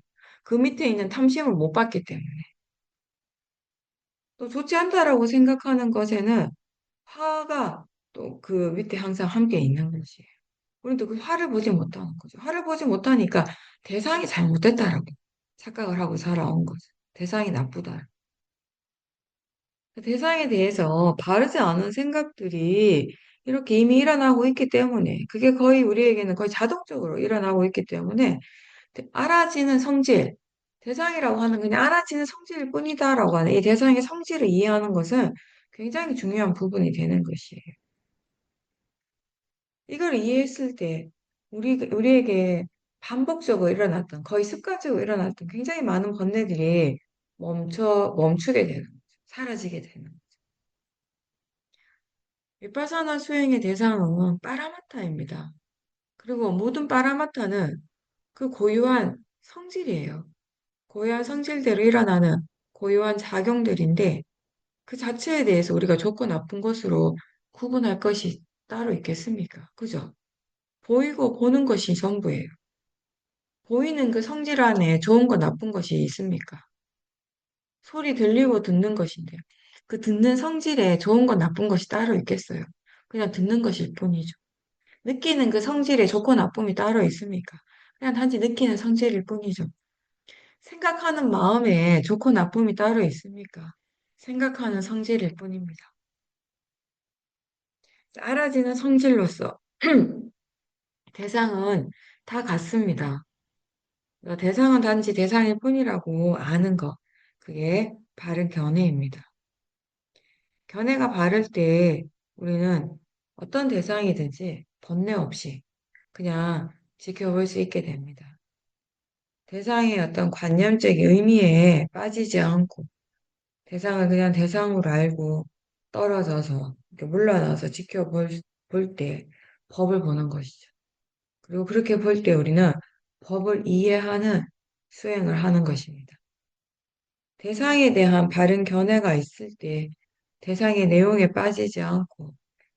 그 밑에 있는 탐심을 못 봤기 때문에. 또 좋지 않다라고 생각하는 것에는 화가 또 그 밑에 항상 함께 있는 거지. 그런데 그 화를 보지 못하는 거죠. 화를 보지 못하니까 대상이 잘못됐다라고 착각을 하고 살아온 거죠. 대상이 나쁘다. 대상에 대해서 바르지 않은 생각들이 이렇게 이미 일어나고 있기 때문에 그게 거의 우리에게는 거의 자동적으로 일어나고 있기 때문에 알아지는 성질, 대상이라고 하는 그냥 알아지는 성질일 뿐이다라고 하는 이 대상의 성질을 이해하는 것은 굉장히 중요한 부분이 되는 것이에요. 이걸 이해했을 때 우리에게 반복적으로 일어났던 거의 습관적으로 일어났던 굉장히 많은 번뇌들이 멈추게 되는 거죠. 사라지게 되는 거죠. 윗바사나 수행의 대상은 빠라마타입니다. 그리고 모든 빠라마타는 그 고유한 성질이에요. 고유한 성질대로 일어나는 고유한 작용들인데 그 자체에 대해서 우리가 좋고 나쁜 것으로 구분할 것이 따로 있겠습니까? 그죠? 보이고 보는 것이 전부예요. 보이는 그 성질 안에 좋은 거 나쁜 것이 있습니까? 소리 들리고 듣는 것인데요. 그 듣는 성질에 좋은 거 나쁜 것이 따로 있겠어요? 그냥 듣는 것일 뿐이죠. 느끼는 그 성질에 좋고 나쁨이 따로 있습니까? 그냥 단지 느끼는 성질일 뿐이죠. 생각하는 마음에 좋고 나쁨이 따로 있습니까? 생각하는 성질일 뿐입니다. 알아지는 성질로서 대상은 다 같습니다. 대상은 단지 대상일 뿐이라고 아는 것. 그게 바른 견해입니다. 견해가 바를 때 우리는 어떤 대상이든지 번뇌 없이 그냥 지켜볼 수 있게 됩니다. 대상의 어떤 관념적 의미에 빠지지 않고 대상을 그냥 대상으로 알고 떨어져서 이렇게 물러나서 볼 때 법을 보는 것이죠. 그리고 그렇게 볼 때 우리는 법을 이해하는 수행을 하는 것입니다. 대상에 대한 바른 견해가 있을 때 대상의 내용에 빠지지 않고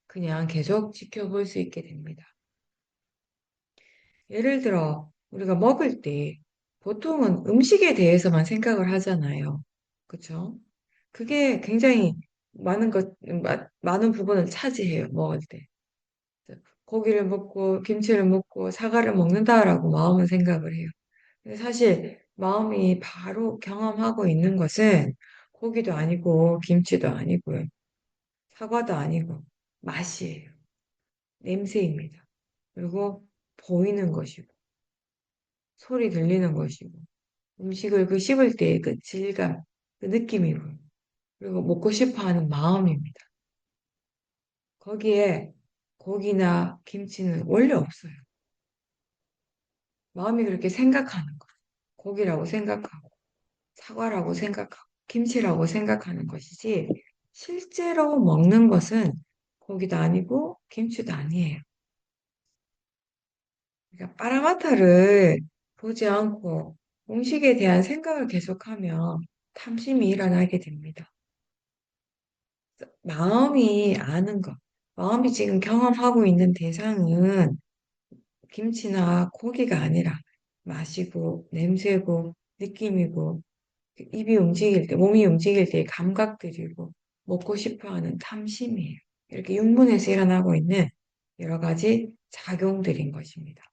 그냥 계속 지켜볼 수 있게 됩니다. 예를 들어 우리가 먹을 때 보통은 음식에 대해서만 생각을 하잖아요. 그렇죠? 그게 굉장히 많은 부분을 차지해요. 먹을 때. 고기를 먹고 김치를 먹고 사과를 먹는다라고 마음은 생각을 해요. 근데 사실 마음이 바로 경험하고 있는 것은 고기도 아니고 김치도 아니고요. 사과도 아니고 맛이에요. 냄새입니다. 그리고 보이는 것이고 소리 들리는 것이고 음식을 그 씹을 때의 그 질감, 그 느낌이고 그리고 먹고 싶어 하는 마음입니다. 거기에 고기나 김치는 원래 없어요. 마음이 그렇게 생각하는 거. 고기라고 생각하고 사과라고 생각하고 김치라고 생각하는 것이지 실제로 먹는 것은 고기도 아니고 김치도 아니에요. 그러니까 빠라마타를 보지 않고 음식에 대한 생각을 계속하면 탐심이 일어나게 됩니다. 마음이 아는 것, 마음이 지금 경험하고 있는 대상은 김치나 고기가 아니라 맛이고 냄새고 느낌이고 입이 움직일 때, 몸이 움직일 때의 감각들이고 먹고 싶어 하는 탐심이에요. 이렇게 육문에서 일어나고 있는 여러 가지 작용들인 것입니다.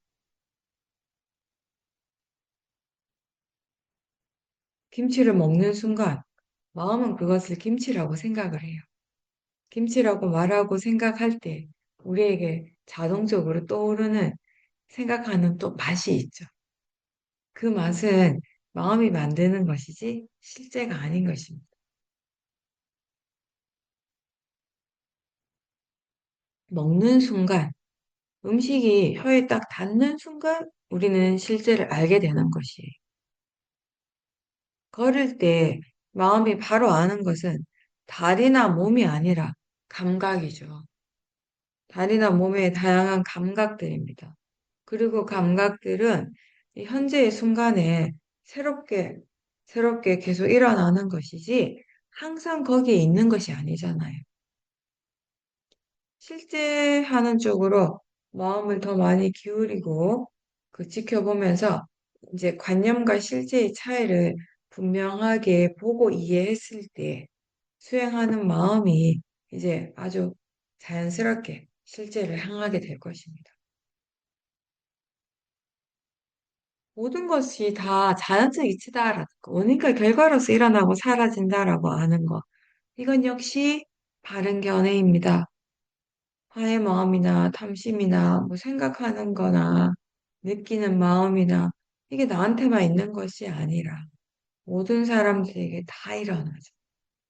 김치를 먹는 순간 마음은 그것을 김치라고 생각을 해요. 김치라고 말하고 생각할 때 우리에게 자동적으로 떠오르는 생각하는 또 맛이 있죠. 그 맛은 마음이 만드는 것이지 실제가 아닌 것입니다. 먹는 순간 음식이 혀에 딱 닿는 순간 우리는 실제를 알게 되는 것이에요. 걸을 때 마음이 바로 아는 것은 다리나 몸이 아니라 감각이죠. 다리나 몸의 다양한 감각들입니다. 그리고 감각들은 이 현재의 순간에 새롭게, 새롭게 계속 일어나는 것이지 항상 거기에 있는 것이 아니잖아요. 실제 하는 쪽으로 마음을 더 많이 기울이고 그 지켜보면서 이제 관념과 실제의 차이를 분명하게 보고 이해했을 때 수행하는 마음이 이제 아주 자연스럽게 실제를 향하게 될 것입니다. 모든 것이 다 자연적 이치다라는 거, 원인과 결과로서 일어나고 사라진다라고 아는 거. 이건 역시 바른 견해입니다. 화의 마음이나 탐심이나 뭐 생각하는 거나 느끼는 마음이나 이게 나한테만 있는 것이 아니라 모든 사람들에게 다 일어나죠.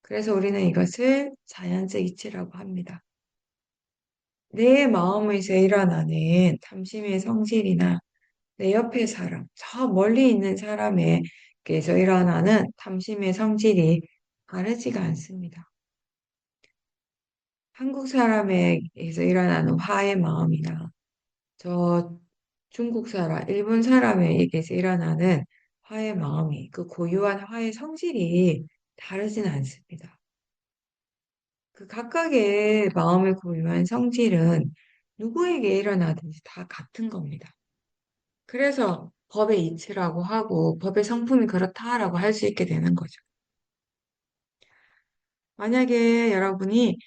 그래서 우리는 이것을 자연적 이치라고 합니다. 내 마음에서 일어나는 탐심의 성질이나 내 옆에 사람, 저 멀리 있는 사람에게서 일어나는 탐심의 성질이 다르지가 않습니다. 한국 사람에게서 일어나는 화의 마음이나 저 중국 사람, 일본 사람에게서 일어나는 화의 마음이 그 고유한 화의 성질이 다르진 않습니다. 그 각각의 마음의 고유한 성질은 누구에게 일어나든지 다 같은 겁니다. 그래서 법의 이치라고 하고 법의 성품이 그렇다라고 할 수 있게 되는 거죠. 만약에 여러분이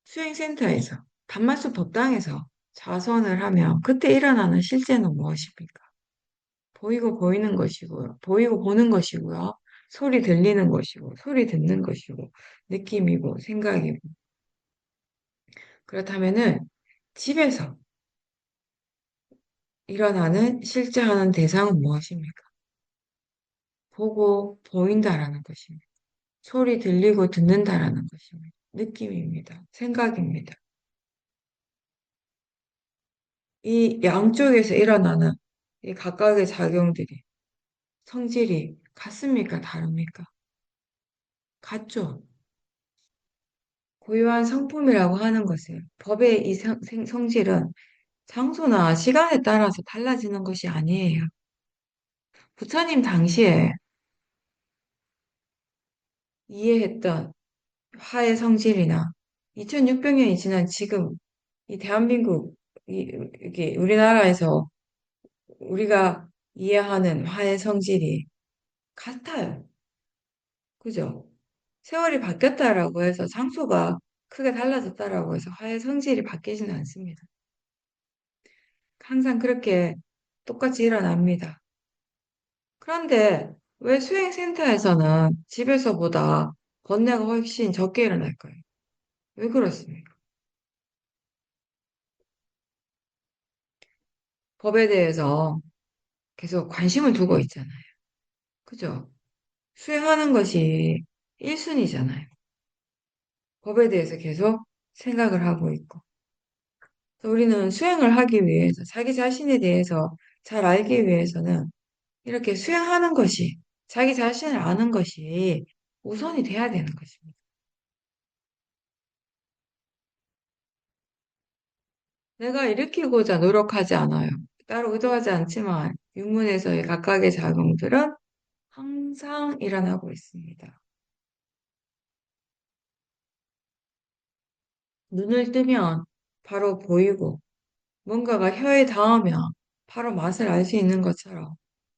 수행센터에서 단마수 법당에서 자선을 하면 그때 일어나는 실제는 무엇입니까? 보이고 보이는 것이고요. 보이고 보는 것이고요. 소리 들리는 것이고, 소리 듣는 것이고, 느낌이고, 생각이고. 그렇다면은 집에서 일어나는 실제 하는 대상은 무엇입니까? 보고 보인다라는 것입니다. 소리 들리고 듣는다라는 것입니다. 느낌입니다. 생각입니다. 이 양쪽에서 일어나는 이 각각의 작용들이 성질이 같습니까? 다릅니까? 같죠? 고유한 성품이라고 하는 것은 법의 이 성질은 장소나 시간에 따라서 달라지는 것이 아니에요. 부처님 당시에 이해했던 화의 성질이나 2600년이 지난 지금 이 대한민국 이게 우리나라에서 우리가 이해하는 화의 성질이 같아요. 그죠? 세월이 바뀌었다라고 해서 장소가 크게 달라졌다라고 해서 화의 성질이 바뀌지는 않습니다. 항상 그렇게 똑같이 일어납니다. 그런데 왜 수행센터에서는 집에서보다 번뇌가 훨씬 적게 일어날까요? 왜 그렇습니까? 법에 대해서 계속 관심을 두고 있잖아요. 그죠? 수행하는 것이 1순위잖아요. 법에 대해서 계속 생각을 하고 있고. 우리는 수행을 하기 위해서, 자기 자신에 대해서 잘 알기 위해서는 이렇게 수행하는 것이, 자기 자신을 아는 것이 우선이 돼야 되는 것입니다. 내가 일으키고자 노력하지 않아요. 따로 의도하지 않지만, 육문에서의 각각의 작용들은 항상 일어나고 있습니다. 눈을 뜨면 바로 보이고, 뭔가가 혀에 닿으면 바로 맛을 알 수 있는 것처럼,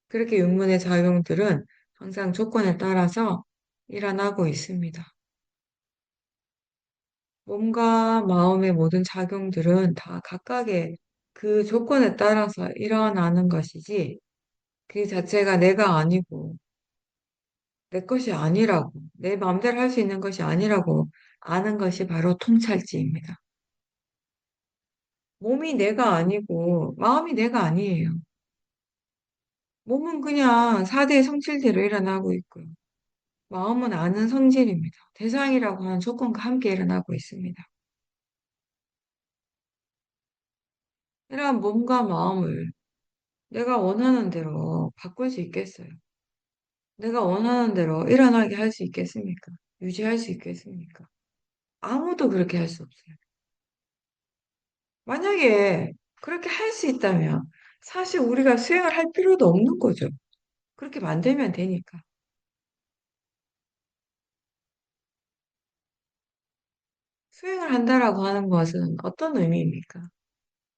그렇게 육문의 작용들은 항상 조건에 따라서 일어나고 있습니다. 몸과 마음의 모든 작용들은 다 각각의 그 조건에 따라서 일어나는 것이지, 그 자체가 내가 아니고, 내 것이 아니라고, 내 마음대로 할 수 있는 것이 아니라고 아는 것이 바로 통찰지입니다. 몸이 내가 아니고, 마음이 내가 아니에요. 몸은 그냥 4대 성질대로 일어나고 있고요. 마음은 아는 성질입니다. 대상이라고 하는 조건과 함께 일어나고 있습니다. 이러한 몸과 마음을 내가 원하는 대로 바꿀 수 있겠어요? 내가 원하는 대로 일어나게 할 수 있겠습니까? 유지할 수 있겠습니까? 아무도 그렇게 할 수 없어요. 만약에 그렇게 할 수 있다면 사실 우리가 수행을 할 필요도 없는 거죠. 그렇게 만들면 되니까. 수행을 한다라고 하는 것은 어떤 의미입니까?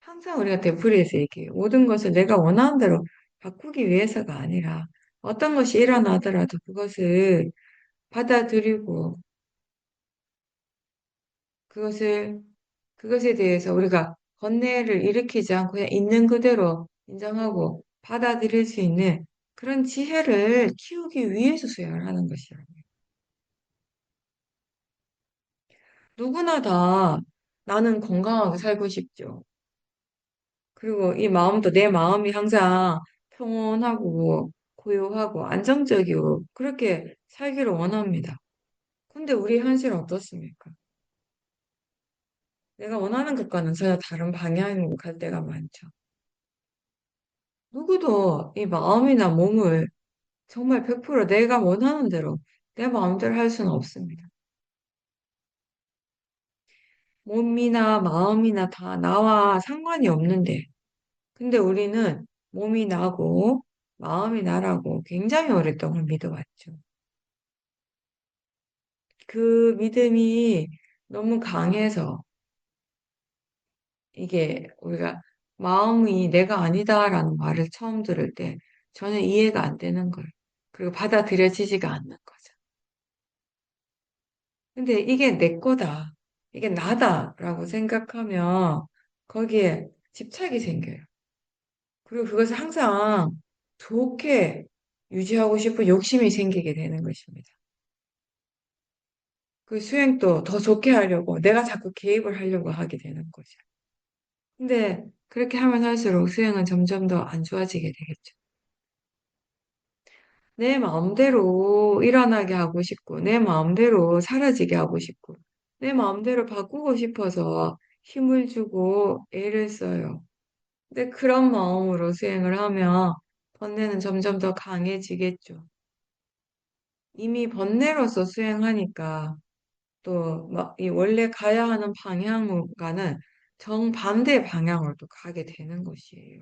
항상 우리가 되풀이해서 얘기해요. 모든 것을 내가 원하는 대로 바꾸기 위해서가 아니라 어떤 것이 일어나더라도 그것을 받아들이고 그것을, 그것에 대해서 우리가 번뇌를 일으키지 않고 그냥 있는 그대로 인정하고 받아들일 수 있는 그런 지혜를 키우기 위해서 수행을 하는 것이라고. 누구나 다 나는 건강하게 살고 싶죠. 그리고 이 마음도 내 마음이 항상 평온하고 고요하고 안정적이고 그렇게 살기를 원합니다. 근데 우리 현실은 어떻습니까? 내가 원하는 것과는 전혀 다른 방향으로 갈 때가 많죠. 누구도 이 마음이나 몸을 정말 100% 내가 원하는 대로 내 마음대로 할 수는 없습니다. 몸이나 마음이나 다 나와 상관이 없는데, 근데 우리는 몸이 나고 마음이 나라고 굉장히 오랫동안 믿어왔죠. 그 믿음이 너무 강해서 이게 우리가 마음이 내가 아니다라는 말을 처음 들을 때 전혀 이해가 안 되는 거예요. 그리고 받아들여지지가 않는 거죠. 근데 이게 내 거다. 이게 나다라고 생각하면 거기에 집착이 생겨요. 그리고 그것을 항상 좋게 유지하고 싶은 욕심이 생기게 되는 것입니다. 그 수행도 더 좋게 하려고 내가 자꾸 개입을 하려고 하게 되는 거죠. 근데 그렇게 하면 할수록 수행은 점점 더 안 좋아지게 되겠죠. 내 마음대로 일어나게 하고 싶고, 내 마음대로 사라지게 하고 싶고, 내 마음대로 바꾸고 싶어서 힘을 주고 애를 써요. 근데 그런 마음으로 수행을 하면 번뇌는 점점 더 강해지겠죠. 이미 번뇌로서 수행하니까 또 막 이 원래 가야 하는 방향과는 정반대 방향으로 또 가게 되는 것이에요.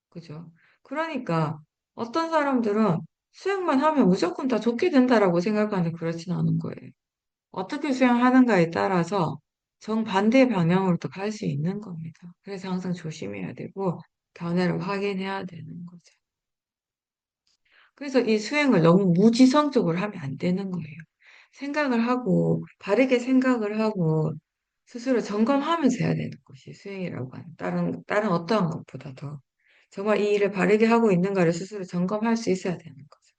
그죠? 그러니까 어떤 사람들은 수영만 하면 무조건 다 좋게 된다라고 생각하는데 그렇진 않은 거예요. 어떻게 수영하는가에 따라서 정반대 방향으로 또 갈 수 있는 겁니다. 그래서 항상 조심해야 되고 견해를 확인해야 되는 거죠. 그래서 이 수행을 너무 무지성적으로 하면 안 되는 거예요. 생각을 하고 바르게 생각을 하고 스스로 점검하면서 해야 되는 것이 수행이라고 하는 다른 어떠한 것보다 더 정말 이 일을 바르게 하고 있는가를 스스로 점검할 수 있어야 되는 거죠.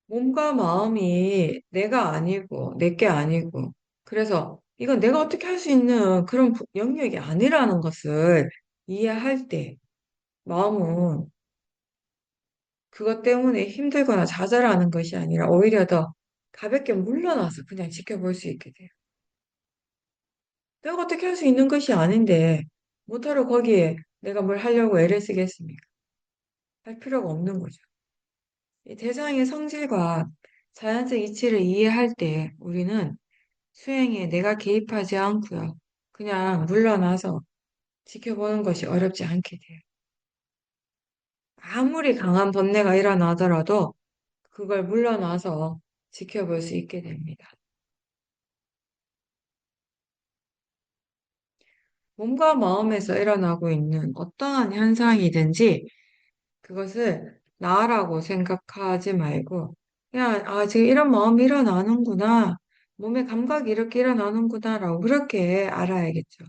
몸과 마음이 내가 아니고 내게 아니고 그래서 이건 내가 어떻게 할 수 있는 그런 영역이 아니라는 것을 이해할 때 마음은 그것 때문에 힘들거나 좌절하는 것이 아니라 오히려 더 가볍게 물러나서 그냥 지켜볼 수 있게 돼요. 내가 어떻게 할 수 있는 것이 아닌데 못하러 거기에 내가 뭘 하려고 애를 쓰겠습니까? 할 필요가 없는 거죠. 이 대상의 성질과 자연적 이치를 이해할 때 우리는 수행에 내가 개입하지 않고요. 그냥 물러나서 지켜보는 것이 어렵지 않게 돼요. 아무리 강한 번뇌가 일어나더라도 그걸 물러나서 지켜볼 수 있게 됩니다. 몸과 마음에서 일어나고 있는 어떠한 현상이든지 그것을 나라고 생각하지 말고 그냥 아 지금 이런 마음이 일어나는구나. 몸의 감각이 이렇게 일어나는구나라고 그렇게 알아야겠죠.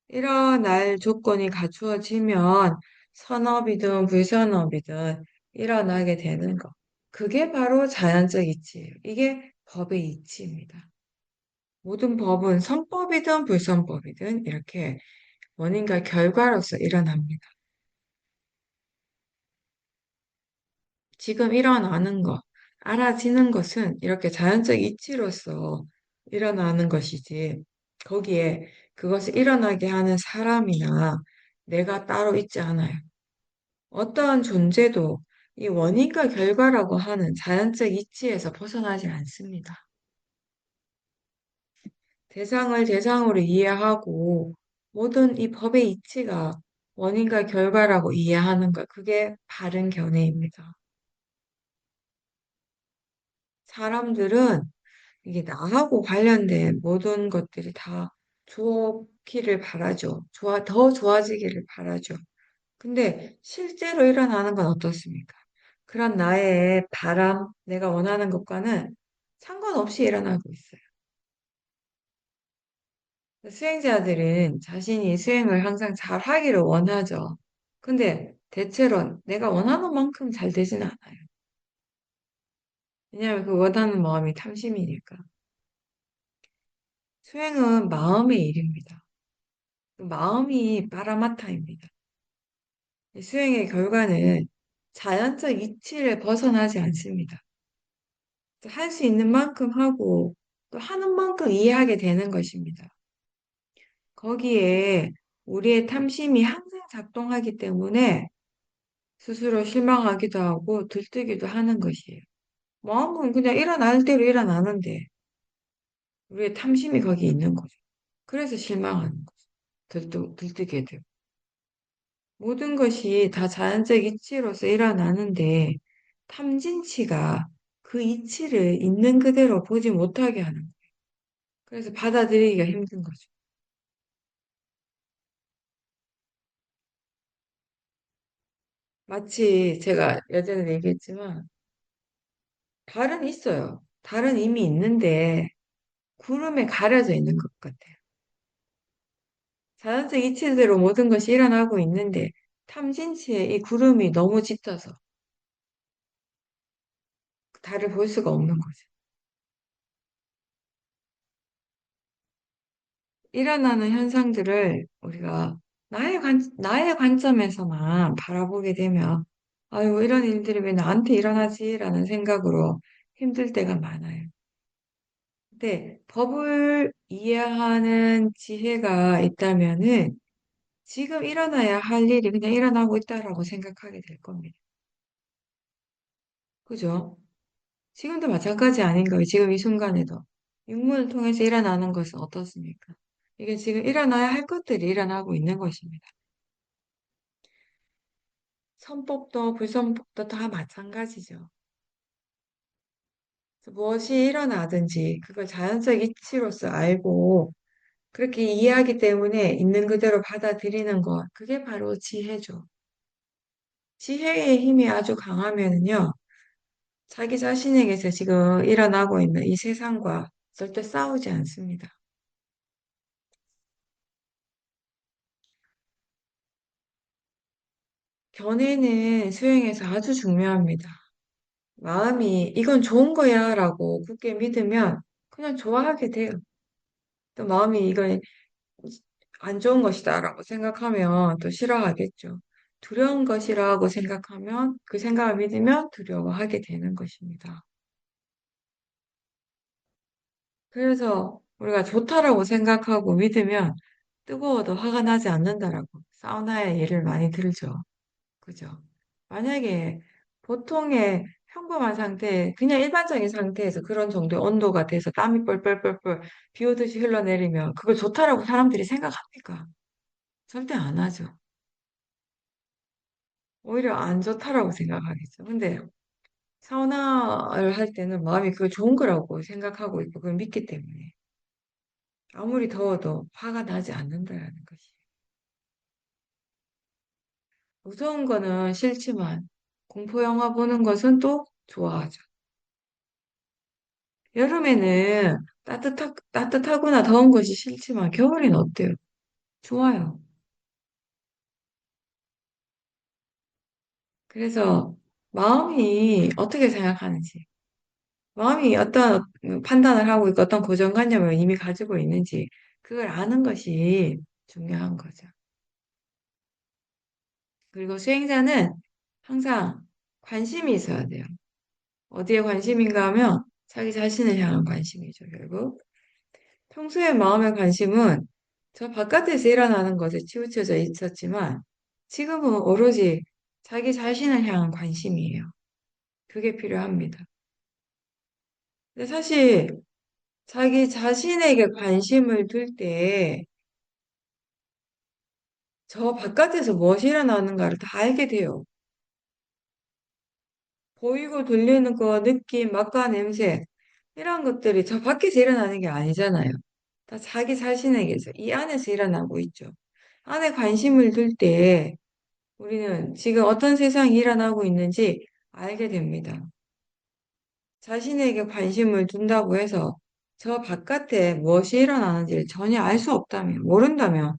일어날 조건이 갖추어지면 선업이든 불선업이든 일어나게 되는 것. 그게 바로 자연적 이치예요. 이게 법의 이치입니다. 모든 법은 선법이든 불선법이든 이렇게 원인과 결과로서 일어납니다. 지금 일어나는 것, 알아지는 것은 이렇게 자연적 이치로서 일어나는 것이지, 거기에 그것을 일어나게 하는 사람이나 내가 따로 있지 않아요. 어떠한 존재도 이 원인과 결과라고 하는 자연적 이치에서 벗어나지 않습니다. 대상을 대상으로 이해하고 모든 이 법의 이치가 원인과 결과라고 이해하는 것, 그게 바른 견해입니다. 사람들은 이게 나하고 관련된 모든 것들이 다 좋기를 바라죠. 더 좋아지기를 바라죠. 근데 실제로 일어나는 건 어떻습니까? 그런 나의 바람, 내가 원하는 것과는 상관없이 일어나고 있어요. 수행자들은 자신이 수행을 항상 잘 하기를 원하죠. 근데 대체로 내가 원하는 만큼 잘 되진 않아요. 왜냐하면 그 원하는 마음이 탐심이니까. 수행은 마음의 일입니다. 그 마음이 빠라마타입니다. 이 수행의 결과는 자연적 이치를 벗어나지 않습니다. 할 수 있는 만큼 하고 또 하는 만큼 이해하게 되는 것입니다. 거기에 우리의 탐심이 항상 작동하기 때문에 스스로 실망하기도 하고 들뜨기도 하는 것이에요. 마음은 그냥 일어날 대로 일어나는데 우리의 탐심이 거기 있는 거죠. 그래서 실망하는 거죠. 들뜨게 되고. 모든 것이 다 자연적 이치로서 일어나는데 탐진치가 그 이치를 있는 그대로 보지 못하게 하는 거예요. 그래서 받아들이기가 힘든 거죠. 마치 제가 예전에 얘기했지만 달은 있어요. 달은 이미 있는데 구름에 가려져 있는 것 같아요. 자연적 이치대로 모든 것이 일어나고 있는데 탐진치에 이 구름이 너무 짙어서 달을 볼 수가 없는 거죠. 일어나는 현상들을 우리가 나의 관점에서만 바라보게 되면 아유, 이런 일들이 왜 나한테 일어나지라는 생각으로 힘들 때가 많아요. 근데 법을 이해하는 지혜가 있다면은 지금 일어나야 할 일이 그냥 일어나고 있다라고 생각하게 될 겁니다. 그죠? 지금도 마찬가지 아닌가요? 지금 이 순간에도. 육문을 통해서 일어나는 것은 어떻습니까? 이게 지금 일어나야 할 것들이 일어나고 있는 것입니다. 선법도 불선법도 다 마찬가지죠. 그래서 무엇이 일어나든지 그걸 자연적 이치로서 알고 그렇게 이해하기 때문에 있는 그대로 받아들이는 것, 그게 바로 지혜죠. 지혜의 힘이 아주 강하면요, 자기 자신에게서 지금 일어나고 있는 이 세상과 절대 싸우지 않습니다. 견해는 수행에서 아주 중요합니다. 마음이 이건 좋은 거야 라고 굳게 믿으면 그냥 좋아하게 돼요. 또 마음이 이건 안 좋은 것이다 라고 생각하면 또 싫어하겠죠. 두려운 것이라고 생각하면 그 생각을 믿으면 두려워하게 되는 것입니다. 그래서 우리가 좋다라고 생각하고 믿으면 뜨거워도 화가 나지 않는다라고 사우나의 예를 많이 들죠. 그죠? 만약에 보통의 평범한 상태, 그냥 일반적인 상태에서 그런 정도의 온도가 돼서 땀이 뻘뻘뻘뻘 비 오듯이 흘러내리면 그걸 좋다라고 사람들이 생각합니까? 절대 안 하죠. 오히려 안 좋다라고 생각하겠죠. 근데 사우나를 할 때는 마음이 그걸 좋은 거라고 생각하고 있고 그걸 믿기 때문에 아무리 더워도 화가 나지 않는다라는 것이. 무서운 거는 싫지만 공포 영화 보는 것은 또 좋아하죠. 여름에는 따뜻하거나 더운 것이 싫지만 겨울엔 어때요? 좋아요. 그래서 마음이 어떻게 생각하는지, 마음이 어떤 판단을 하고 있고 어떤 고정관념을 이미 가지고 있는지 그걸 아는 것이 중요한 거죠. 그리고 수행자는 항상 관심이 있어야 돼요. 어디에 관심인가 하면 자기 자신을 향한 관심이죠, 결국. 평소에 마음의 관심은 저 바깥에서 일어나는 것에 치우쳐져 있었지만 지금은 오로지 자기 자신을 향한 관심이에요. 그게 필요합니다. 근데 사실 자기 자신에게 관심을 둘 때 저 바깥에서 무엇이 일어나는가를 다 알게 돼요. 보이고 들리는 거, 느낌, 맛과 냄새 이런 것들이 저 밖에서 일어나는 게 아니잖아요. 다 자기 자신에게서 이 안에서 일어나고 있죠. 안에 관심을 둘 때 우리는 지금 어떤 세상이 일어나고 있는지 알게 됩니다. 자신에게 관심을 둔다고 해서 저 바깥에 무엇이 일어나는지를 전혀 알 수 없다면, 모른다면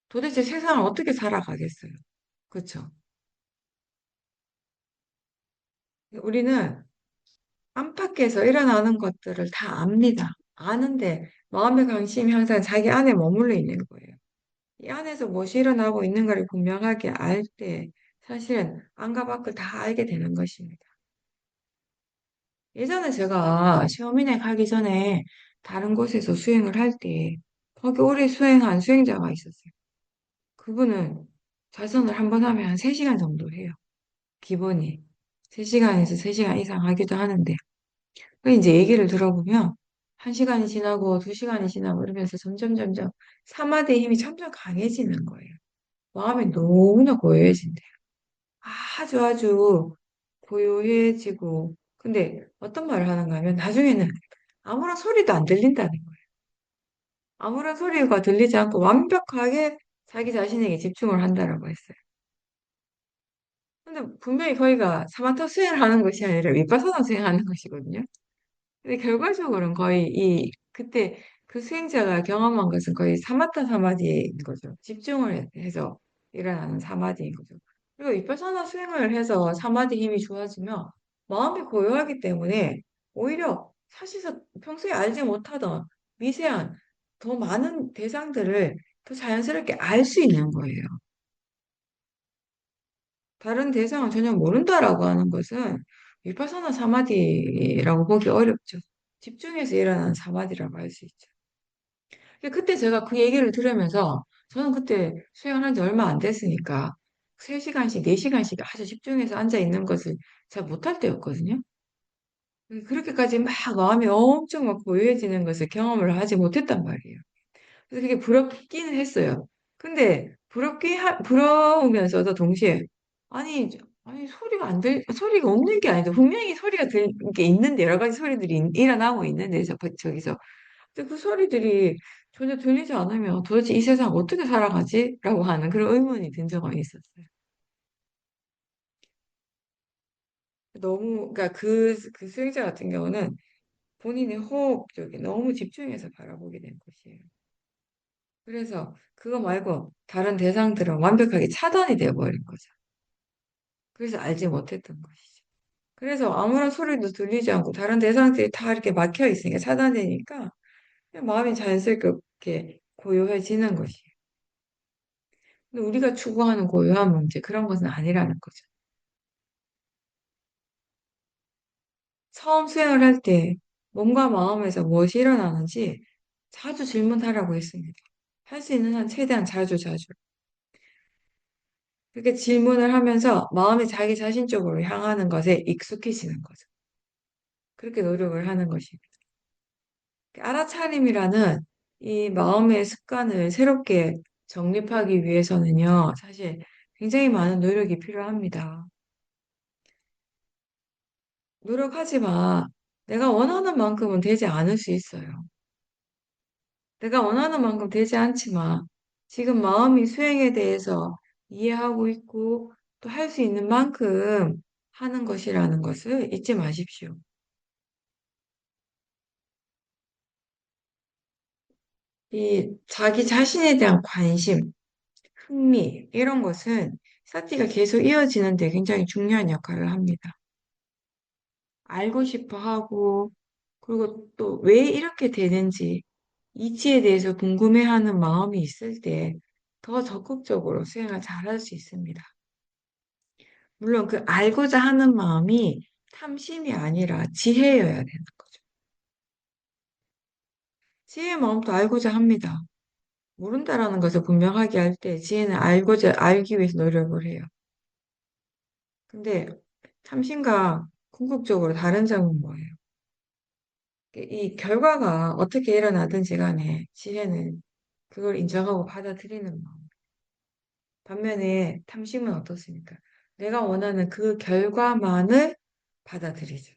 도대체 세상을 어떻게 살아가겠어요? 그렇죠? 우리는 안팎에서 일어나는 것들을 다 압니다. 아는데 마음의 관심이 항상 자기 안에 머물러 있는 거예요. 이 안에서 무엇이 일어나고 있는가를 분명하게 알 때 사실은 안과 밖을 다 알게 되는 것입니다. 예전에 제가 시험인에 가기 전에 다른 곳에서 수행을 할 때 거기 오래 수행한 수행자가 있었어요. 그분은 자선을 한 번 하면 한 3시간 정도 해요. 기본이. 3시간에서 3시간 이상 하기도 하는데. 그 이제 얘기를 들어보면 1시간이 지나고 2시간이 지나고 이러면서 점점 사마디의 힘이 점점 강해지는 거예요. 마음이 너무나 고요해진대요. 아주 고요해지고. 근데 어떤 말을 하는가 하면 나중에는 아무런 소리도 안 들린다는 거예요. 아무런 소리가 들리지 않고 완벽하게 자기 자신에게 집중을 한다라고 했어요. 근데 분명히 거기가 사마타 수행을 하는 것이 아니라 위파사나 수행하는 것이거든요. 근데 결과적으로는 거의 그때 그 수행자가 경험한 것은 거의 사마타 사마디인 거죠. 집중을 해서 일어나는 사마디인 거죠. 그리고 위파사나 수행을 해서 사마디 힘이 좋아지면 마음이 고요하기 때문에 오히려 사실상 평소에 알지 못하던 미세한 더 많은 대상들을 더 자연스럽게 알 수 있는 거예요. 다른 대상을 전혀 모른다라고 하는 것은 위파사나 사마디라고 보기 어렵죠. 집중해서 일어나는 사마디라고 할 수 있죠. 근데 그때 제가 그 얘기를 들으면서 저는 그때 수행을 한 지 얼마 안 됐으니까 3시간씩, 4시간씩 아주 집중해서 앉아 있는 것을 잘 못할 때였거든요. 그렇게까지 막 마음이 엄청 막 고요해지는 것을 경험을 하지 못했단 말이에요. 그래서 그게 부럽기는 했어요. 근데 부러우면서도 동시에 아니 소리가 안 소리가 없는 게 아니죠. 분명히 소리가 게 있는데 여러 가지 소리들이 일어나고 있는데 저기서 근데 그 소리들이 전혀 들리지 않으면 도대체 이 세상 어떻게 살아가지? 라고 하는 그런 의문이 든 적은 있었어요. 너무 그러니까 그 수행자 같은 경우는 본인의 호흡 쪽에 너무 집중해서 바라보게 된 것이에요. 그래서 그거 말고 다른 대상들은 완벽하게 차단이 되어버린 거죠. 그래서 알지 못했던 것이죠. 그래서 아무런 소리도 들리지 않고 다른 대상들이 다 이렇게 막혀 있으니까 차단되니까 그냥 마음이 자연스럽게 고요해지는 것이에요. 근데 우리가 추구하는 고요한 문제 그런 것은 아니라는 거죠. 처음 수행을 할 때 몸과 마음에서 무엇이 일어나는지 자주 질문하라고 했습니다. 할 수 있는 한 최대한 자주. 그렇게 질문을 하면서 마음이 자기 자신 쪽으로 향하는 것에 익숙해지는 거죠. 그렇게 노력을 하는 것입니다. 알아차림이라는 이 마음의 습관을 새롭게 정립하기 위해서는요, 사실 굉장히 많은 노력이 필요합니다. 노력하지만 내가 원하는 만큼은 되지 않을 수 있어요. 내가 원하는 만큼 되지 않지만 지금 마음이 수행에 대해서 이해하고 있고 또 할 수 있는 만큼 하는 것이라는 것을 잊지 마십시오. 이 자기 자신에 대한 관심, 흥미, 이런 것은 사티가 계속 이어지는 데 굉장히 중요한 역할을 합니다. 알고 싶어 하고, 그리고 또 왜 이렇게 되는지, 이치에 대해서 궁금해하는 마음이 있을 때 더 적극적으로 수행을 잘할 수 있습니다. 물론 그 알고자 하는 마음이 탐심이 아니라 지혜여야 되는 거죠. 지혜의 마음도 알고자 합니다. 모른다라는 것을 분명하게 할 때 지혜는 알기 위해서 노력을 해요. 근데 탐심과 궁극적으로 다른 점은 뭐예요? 이 결과가 어떻게 일어나든지 간에 지혜는 그걸 인정하고 받아들이는 마음. 반면에 탐심은 어떻습니까? 내가 원하는 그 결과만을 받아들이죠.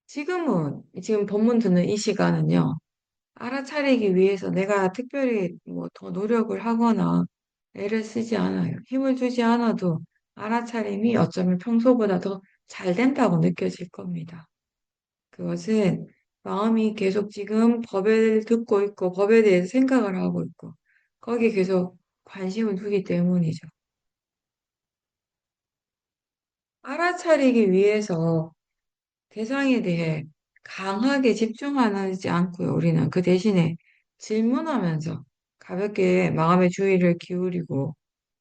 지금 본문 듣는 이 시간은요, 알아차리기 위해서 내가 특별히 뭐 더 노력을 하거나 애를 쓰지 않아요. 힘을 주지 않아도 알아차림이 어쩌면 평소보다 더 잘 된다고 느껴질 겁니다. 그것은 마음이 계속 지금 법을 듣고 있고 법에 대해서 생각을 하고 있고 거기에 계속 관심을 두기 때문이죠. 알아차리기 위해서 대상에 대해 강하게 집중하지 않고요. 우리는 그 대신에 질문하면서 가볍게 마음의 주의를 기울이고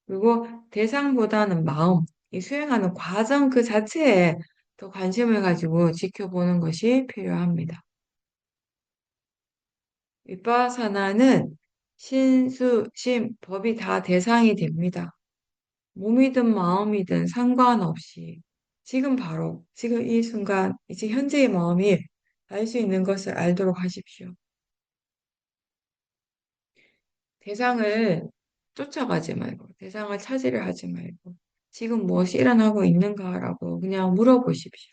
그리고 대상보다는 마음, 이 수행하는 과정 그 자체에 더 관심을 가지고 지켜보는 것이 필요합니다. 윗바사나는 신수, 심, 법이 다 대상이 됩니다. 몸이든 마음이든 상관없이 지금 바로, 지금 이 순간, 이제 현재의 마음이 알 수 있는 것을 알도록 하십시오. 대상을 쫓아가지 말고, 대상을 차지를 하지 말고, 지금 무엇이 일어나고 있는가라고 그냥 물어보십시오.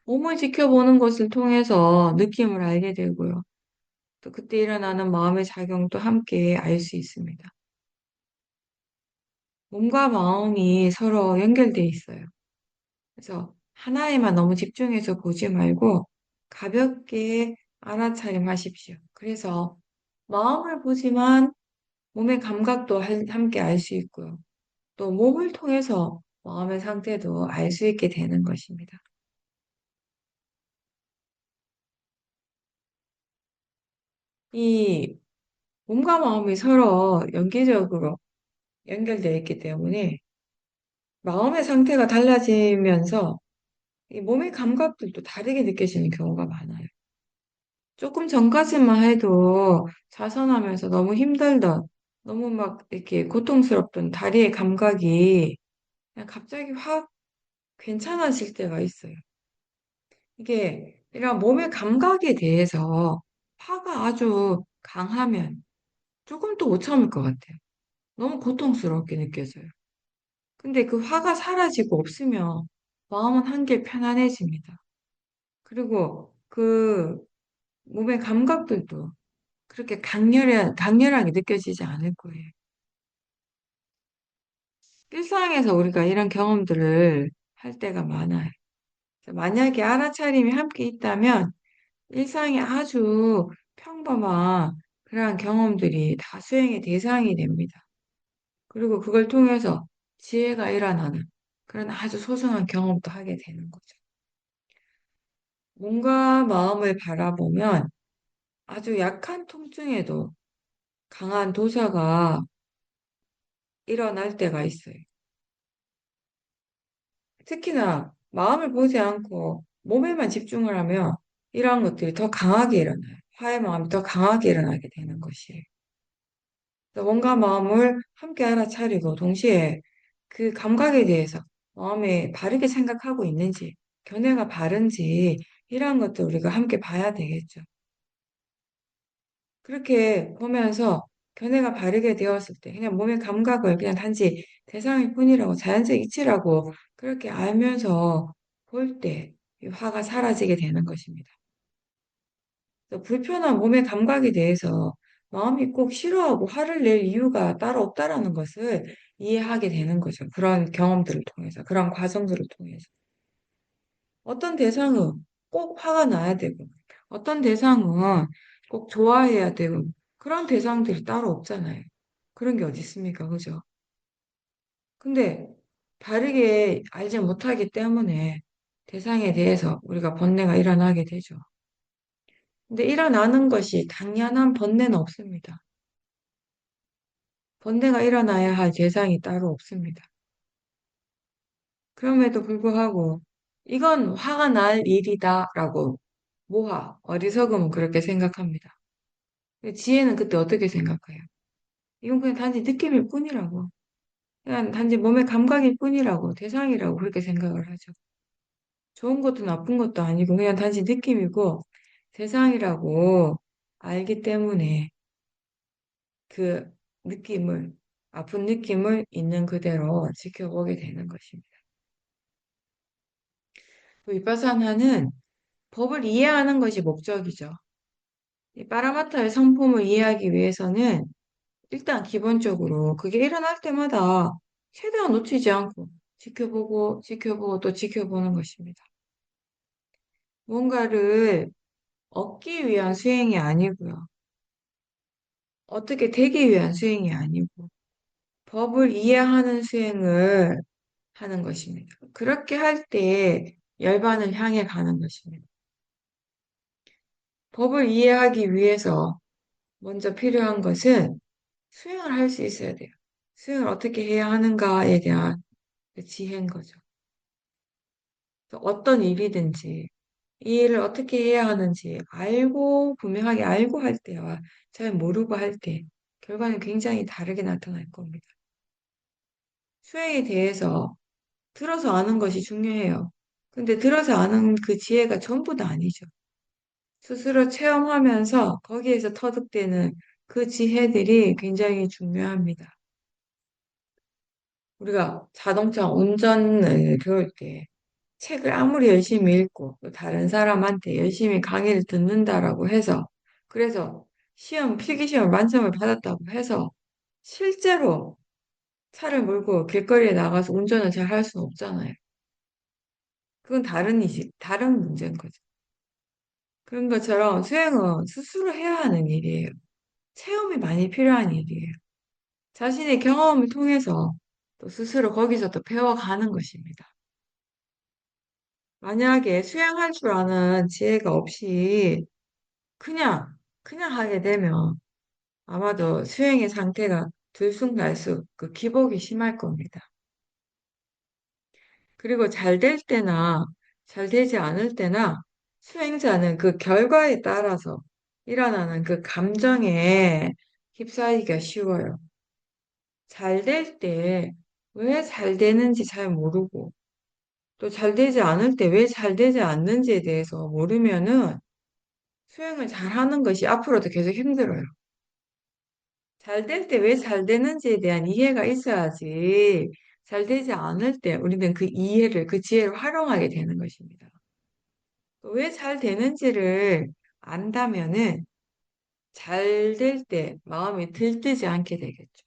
몸을 지켜보는 것을 통해서 느낌을 알게 되고요. 또 그때 일어나는 마음의 작용도 함께 알 수 있습니다. 몸과 마음이 서로 연결돼 있어요. 그래서 하나에만 너무 집중해서 보지 말고 가볍게 알아차림하십시오. 그래서 마음을 보지만 몸의 감각도 함께 알 수 있고요. 또 몸을 통해서 마음의 상태도 알 수 있게 되는 것입니다. 이 몸과 마음이 서로 연계적으로 연결되어 있기 때문에 마음의 상태가 달라지면서 이 몸의 감각들도 다르게 느껴지는 경우가 많아요. 조금 전까지만 해도 자선하면서 너무 힘들던, 너무 막 이렇게 고통스럽던 다리의 감각이 그냥 갑자기 확 괜찮아질 때가 있어요. 이게 이런 몸의 감각에 대해서 화가 아주 강하면 조금 또 못 참을 것 같아요. 너무 고통스럽게 느껴져요. 근데 그 화가 사라지고 없으면 마음은 한결 편안해집니다. 그리고 그 몸의 감각들도 그렇게 강렬하게 느껴지지 않을 거예요. 일상에서 우리가 이런 경험들을 할 때가 많아요. 그래서 만약에 알아차림이 함께 있다면 일상이 아주 평범한 그러한 경험들이 다 수행의 대상이 됩니다. 그리고 그걸 통해서 지혜가 일어나는 그런 아주 소소한 경험도 하게 되는 거죠. 몸과 마음을 바라보면 아주 약한 통증에도 강한 도사가 일어날 때가 있어요. 특히나 마음을 보지 않고 몸에만 집중을 하면 이러한 것들이 더 강하게 일어나요. 화의 마음이 더 강하게 일어나게 되는 것이에요. 그래서 몸과 마음을 함께 알아차리고 동시에 그 감각에 대해서 마음에 바르게 생각하고 있는지, 견해가 바른지 이러한 것도 우리가 함께 봐야 되겠죠. 그렇게 보면서 견해가 바르게 되었을 때 그냥 몸의 감각을 그냥 단지 대상일 뿐이라고 자연적 이치라고 그렇게 알면서 볼 때 이 화가 사라지게 되는 것입니다. 그래서 불편한 몸의 감각에 대해서 마음이 꼭 싫어하고 화를 낼 이유가 따로 없다라는 것을 이해하게 되는 거죠. 그런 경험들을 통해서, 그런 과정들을 통해서. 어떤 대상은 꼭 화가 나야 되고, 어떤 대상은 꼭 좋아해야 되고, 그런 대상들이 따로 없잖아요. 그런 게 어디 있습니까? 그죠? 근데 바르게 알지 못하기 때문에 대상에 대해서 우리가 번뇌가 일어나게 되죠. 근데 일어나는 것이 당연한 번뇌는 없습니다. 번뇌가 일어나야 할 대상이 따로 없습니다. 그럼에도 불구하고 이건 화가 날 일이다라고 어리석으면 그렇게 생각합니다. 근데 지혜는 그때 어떻게 생각해요? 이건 그냥 단지 느낌일 뿐이라고. 그냥 단지 몸의 감각일 뿐이라고, 대상이라고 그렇게 생각을 하죠. 좋은 것도 나쁜 것도 아니고 그냥 단지 느낌이고 대상이라고 알기 때문에 그 느낌을, 아픈 느낌을 있는 그대로 지켜보게 되는 것입니다. vipassana는 법을 이해하는 것이 목적이죠. 이 파라마타의 성품을 이해하기 위해서는 일단 기본적으로 그게 일어날 때마다 최대한 놓치지 않고 지켜보고 지켜보고 또 지켜보는 것입니다. 뭔가를 얻기 위한 수행이 아니고요. 어떻게 되기 위한 수행이 아니고 법을 이해하는 수행을 하는 것입니다. 그렇게 할 때 열반을 향해 가는 것입니다. 법을 이해하기 위해서 먼저 필요한 것은 수행을 할 수 있어야 돼요. 수행을 어떻게 해야 하는가에 대한 그 지혜인 거죠. 어떤 일이든지 이 일을 어떻게 해야 하는지 알고 분명하게 알고 할 때와 잘 모르고 할 때 결과는 굉장히 다르게 나타날 겁니다. 수행에 대해서 들어서 아는 것이 중요해요. 근데 들어서 아는 그 지혜가 전부 다 아니죠. 스스로 체험하면서 거기에서 터득되는 그 지혜들이 굉장히 중요합니다. 우리가 자동차 운전을 배울 때 책을 아무리 열심히 읽고 또 다른 사람한테 열심히 강의를 듣는다라고 해서 그래서 필기시험 만점을 받았다고 해서 실제로 차를 몰고 길거리에 나가서 운전을 잘 할 수는 없잖아요. 그건 다른 문제인 거죠. 그런 것처럼 수행은 스스로 해야 하는 일이에요. 체험이 많이 필요한 일이에요. 자신의 경험을 통해서 또 스스로 거기서 또 배워가는 것입니다. 만약에 수행할 줄 아는 지혜가 없이 그냥, 그냥 하게 되면 아마도 수행의 상태가 들쑥날쑥 그 기복이 심할 겁니다. 그리고 잘 될 때나 잘 되지 않을 때나 수행자는 그 결과에 따라서 일어나는 그 감정에 휩싸이기가 쉬워요. 잘 될 때 왜 잘 되는지 잘 모르고 또 잘 되지 않을 때 왜 잘 되지 않는지에 대해서 모르면은 수행을 잘 하는 것이 앞으로도 계속 힘들어요. 잘 될 때 왜 잘 되는지에 대한 이해가 있어야지 잘 되지 않을 때 우리는 그 이해를, 그 지혜를 활용하게 되는 것입니다. 왜 잘 되는지를 안다면은 잘 될 때 마음이 들뜨지 않게 되겠죠.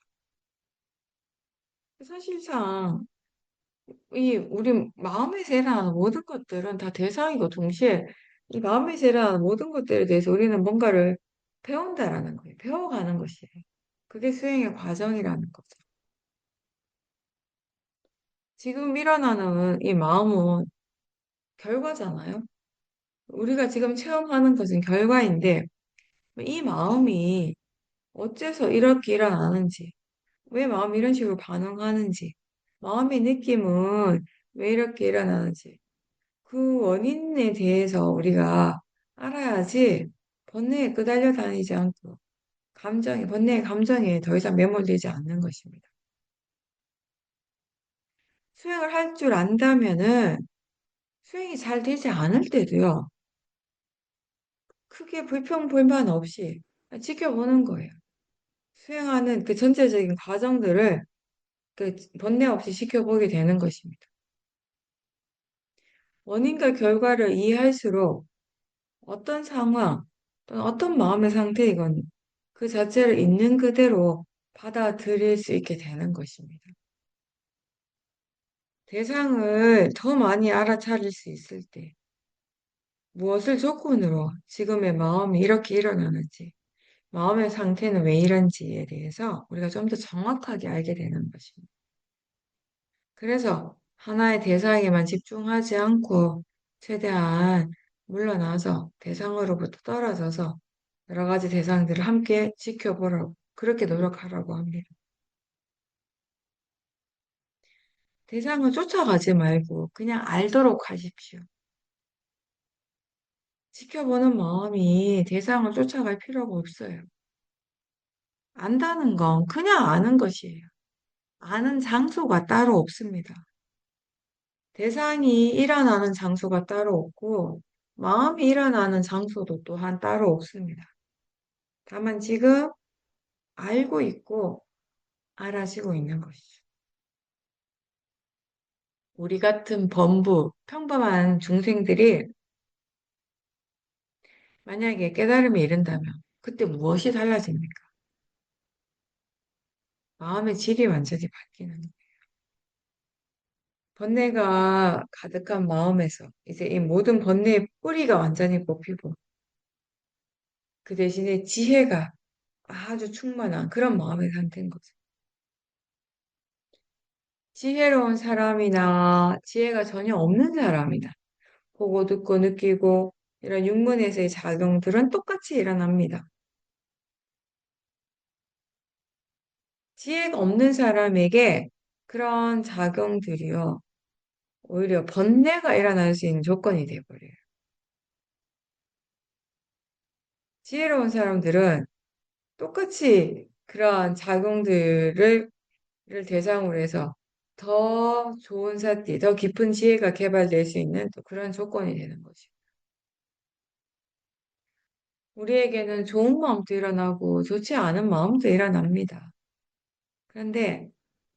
사실상 이 우리 마음에서 일어나는 모든 것들은 다 대상이고 동시에 이 마음에서 일어나는 모든 것들에 대해서 우리는 뭔가를 배운다라는 거예요. 배워가는 것이에요. 그게 수행의 과정이라는 거죠. 지금 일어나는 이 마음은 결과잖아요. 우리가 지금 체험하는 것은 결과인데 이 마음이 어째서 이렇게 일어나는지, 왜 마음이 이런 식으로 반응하는지, 마음의 느낌은 왜 이렇게 일어나는지 그 원인에 대해서 우리가 알아야지 번뇌에 끄달려 다니지 않고 번뇌의 감정에 더 이상 매몰되지 않는 것입니다. 수행을 할 줄 안다면은 수행이 잘 되지 않을 때도요, 크게 불평불만 없이 지켜보는 거예요. 수행하는 그 전체적인 과정들을 그 번뇌 없이 지켜보게 되는 것입니다. 원인과 결과를 이해할수록 어떤 상황 또는 어떤 마음의 상태이건 그 자체를 있는 그대로 받아들일 수 있게 되는 것입니다. 대상을 더 많이 알아차릴 수 있을 때 무엇을 조건으로 지금의 마음이 이렇게 일어나는지 마음의 상태는 왜 이런지에 대해서 우리가 좀 더 정확하게 알게 되는 것입니다. 그래서 하나의 대상에만 집중하지 않고 최대한 물러나서 대상으로부터 떨어져서 여러 가지 대상들을 함께 지켜보라고 그렇게 노력하라고 합니다. 대상을 쫓아가지 말고 그냥 알도록 하십시오. 지켜보는 마음이 대상을 쫓아갈 필요가 없어요. 안다는 건 그냥 아는 것이에요. 아는 장소가 따로 없습니다. 대상이 일어나는 장소가 따로 없고, 마음이 일어나는 장소도 또한 따로 없습니다. 다만 지금 알고 있고 알아지고 있는 것이죠. 우리 같은 평범한 중생들이 만약에 깨달음에 이른다면 그때 무엇이 달라집니까? 마음의 질이 완전히 바뀌는 거예요. 번뇌가 가득한 마음에서 이제 이 모든 번뇌의 뿌리가 완전히 뽑히고 그 대신에 지혜가 아주 충만한 그런 마음의 상태인 거죠. 지혜로운 사람이나 지혜가 전혀 없는 사람이다. 보고 듣고 느끼고 이런 육문에서의 작용들은 똑같이 일어납니다. 지혜가 없는 사람에게 그런 작용들이요. 오히려 번뇌가 일어날 수 있는 조건이 돼버려요. 지혜로운 사람들은 똑같이 그러한 작용들을 대상으로 해서 더 좋은 사티, 더 깊은 지혜가 개발될 수 있는 또 그런 조건이 되는 거죠. 우리에게는 좋은 마음도 일어나고 좋지 않은 마음도 일어납니다. 그런데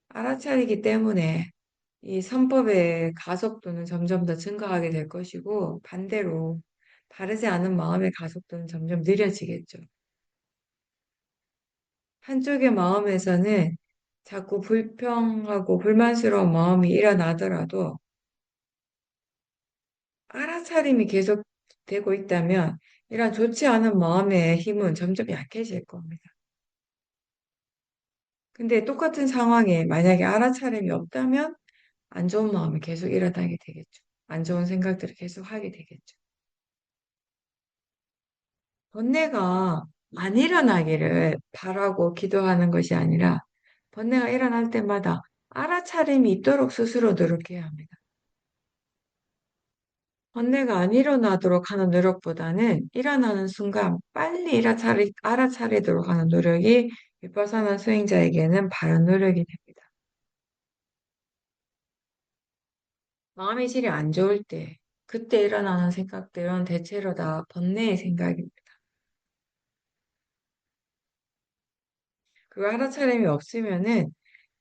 알아차리기 때문에 이 선법의 가속도는 점점 더 증가하게 될 것이고 반대로 바르지 않은 마음의 가속도는 점점 느려지겠죠. 한쪽의 마음에서는 자꾸 불평하고 불만스러운 마음이 일어나더라도 알아차림이 계속되고 있다면 이런 좋지 않은 마음의 힘은 점점 약해질 겁니다. 근데 똑같은 상황에 만약에 알아차림이 없다면 안 좋은 마음이 계속 일어나게 되겠죠. 안 좋은 생각들을 계속 하게 되겠죠. 번뇌가 안 일어나기를 바라고 기도하는 것이 아니라 번뇌가 일어날 때마다 알아차림이 있도록 스스로 노력해야 합니다. 번뇌가 안 일어나도록 하는 노력보다는 일어나는 순간 빨리 알아차리도록 하는 노력이 위파사나 수행자에게는 바른 노력이 됩니다. 마음의 질이 안 좋을 때, 그때 일어나는 생각들은 대체로 다 번뇌의 생각입니다. 그 알아차림이 없으면은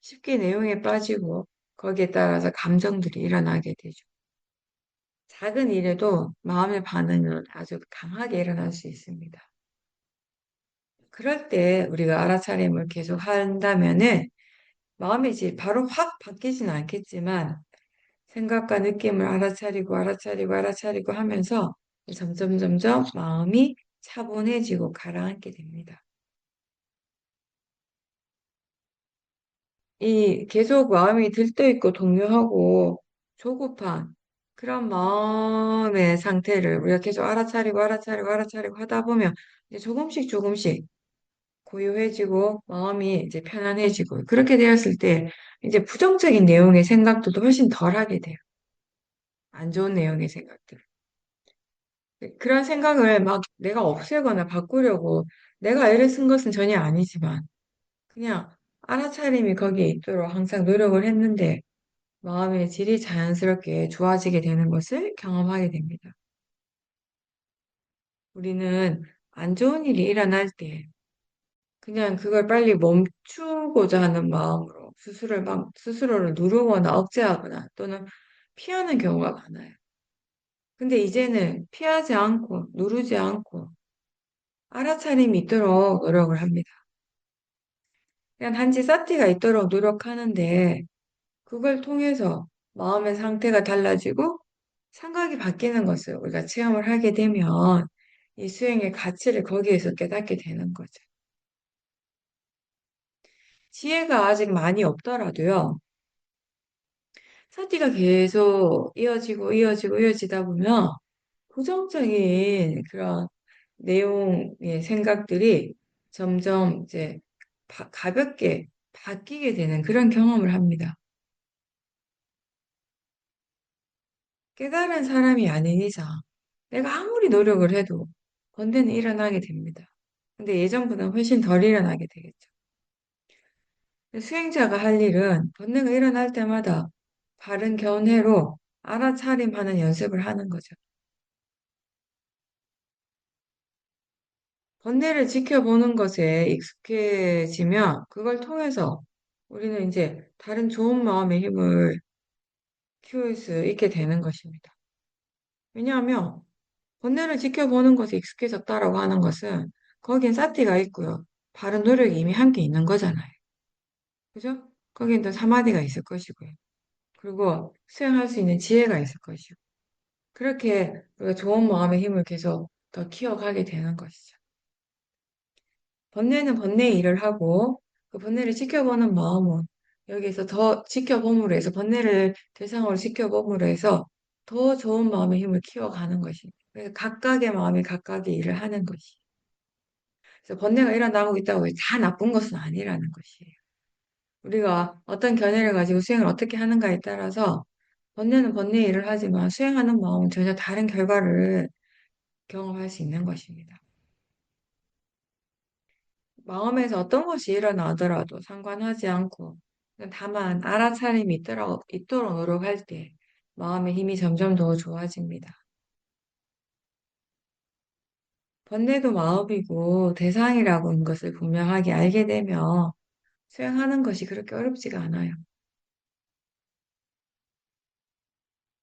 쉽게 내용에 빠지고 거기에 따라서 감정들이 일어나게 되죠. 작은 일에도 마음의 반응은 아주 강하게 일어날 수 있습니다. 그럴 때 우리가 알아차림을 계속 한다면은 마음의 질 바로 확 바뀌지는 않겠지만 생각과 느낌을 알아차리고 하면서 점점 마음이 차분해지고 가라앉게 됩니다. 이 계속 마음이 들떠있고 동요하고 조급한 그런 마음의 상태를 우리가 계속 알아차리고 하다 보면 이제 조금씩 고요해지고 마음이 이제 편안해지고 그렇게 되었을 때 이제 부정적인 내용의 생각들도 훨씬 덜 하게 돼요. 안 좋은 내용의 생각들. 그런 생각을 막 내가 없애거나 바꾸려고 내가 애를 쓴 것은 전혀 아니지만 그냥 알아차림이 거기에 있도록 항상 노력을 했는데 마음의 질이 자연스럽게 좋아지게 되는 것을 경험하게 됩니다. 우리는 안 좋은 일이 일어날 때 그냥 그걸 빨리 멈추고자 하는 마음으로 스스로를 누르거나 억제하거나 또는 피하는 경우가 많아요. 근데 이제는 피하지 않고 누르지 않고 알아차림이 있도록 노력을 합니다. 그냥 단지 사티가 있도록 노력하는데 그걸 통해서 마음의 상태가 달라지고 생각이 바뀌는 것을 우리가 체험을 하게 되면 이 수행의 가치를 거기에서 깨닫게 되는 거죠. 지혜가 아직 많이 없더라도요. 사티가 계속 이어지다 보면 부정적인 그런 내용의 생각들이 점점 이제 가볍게 바뀌게 되는 그런 경험을 합니다. 깨달은 사람이 아닌 이상 내가 아무리 노력을 해도 번뇌는 일어나게 됩니다. 근데 예전보다 훨씬 덜 일어나게 되겠죠. 수행자가 할 일은 번뇌가 일어날 때마다 바른 견해로 알아차림하는 연습을 하는 거죠. 번뇌를 지켜보는 것에 익숙해지면 그걸 통해서 우리는 이제 다른 좋은 마음의 힘을 키울 수 있게 되는 것입니다. 왜냐하면 번뇌를 지켜보는 것에 익숙해졌다라고 하는 것은 거기엔 사티가 있고요. 바른 노력이 이미 함께 있는 거잖아요. 그죠? 거기엔 또 사마디가 있을 것이고요. 그리고 수행할 수 있는 지혜가 있을 것이고. 그렇게 우리가 좋은 마음의 힘을 계속 더 키워가게 되는 것이죠. 번뇌는 번뇌의 일을 하고 그 번뇌를 지켜보는 마음은 여기에서 더 지켜봄으로 해서 번뇌를 대상으로 지켜봄으로 해서 더 좋은 마음의 힘을 키워가는 것입니다. 그래서 각각의 마음이 각각의 일을 하는 것이. 그래서 번뇌가 일어나고 있다고 해서 다 나쁜 것은 아니라는 것이에요. 우리가 어떤 견해를 가지고 수행을 어떻게 하는가에 따라서 번뇌는 번뇌의 일을 하지만 수행하는 마음은 전혀 다른 결과를 경험할 수 있는 것입니다. 마음에서 어떤 것이 일어나더라도 상관하지 않고 다만 알아차림이 있도록 노력할 때 마음의 힘이 점점 더 좋아집니다. 번뇌도 마음이고 대상이라고 하는 것을 분명하게 알게 되면 수행하는 것이 그렇게 어렵지가 않아요.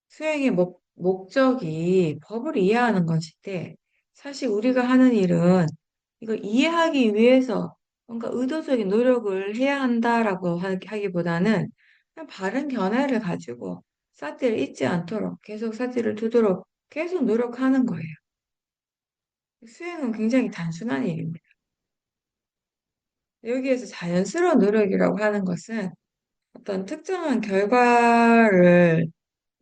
수행의 목적이 법을 이해하는 것인데 사실 우리가 하는 일은 이거 이해하기 위해서 뭔가 의도적인 노력을 해야 한다라고 하기보다는 그냥 바른 견해를 가지고 사티를 잊지 않도록 계속 사티를 두도록 계속 노력하는 거예요. 수행은 굉장히 단순한 일입니다. 여기에서 자연스러운 노력이라고 하는 것은 어떤 특정한 결과를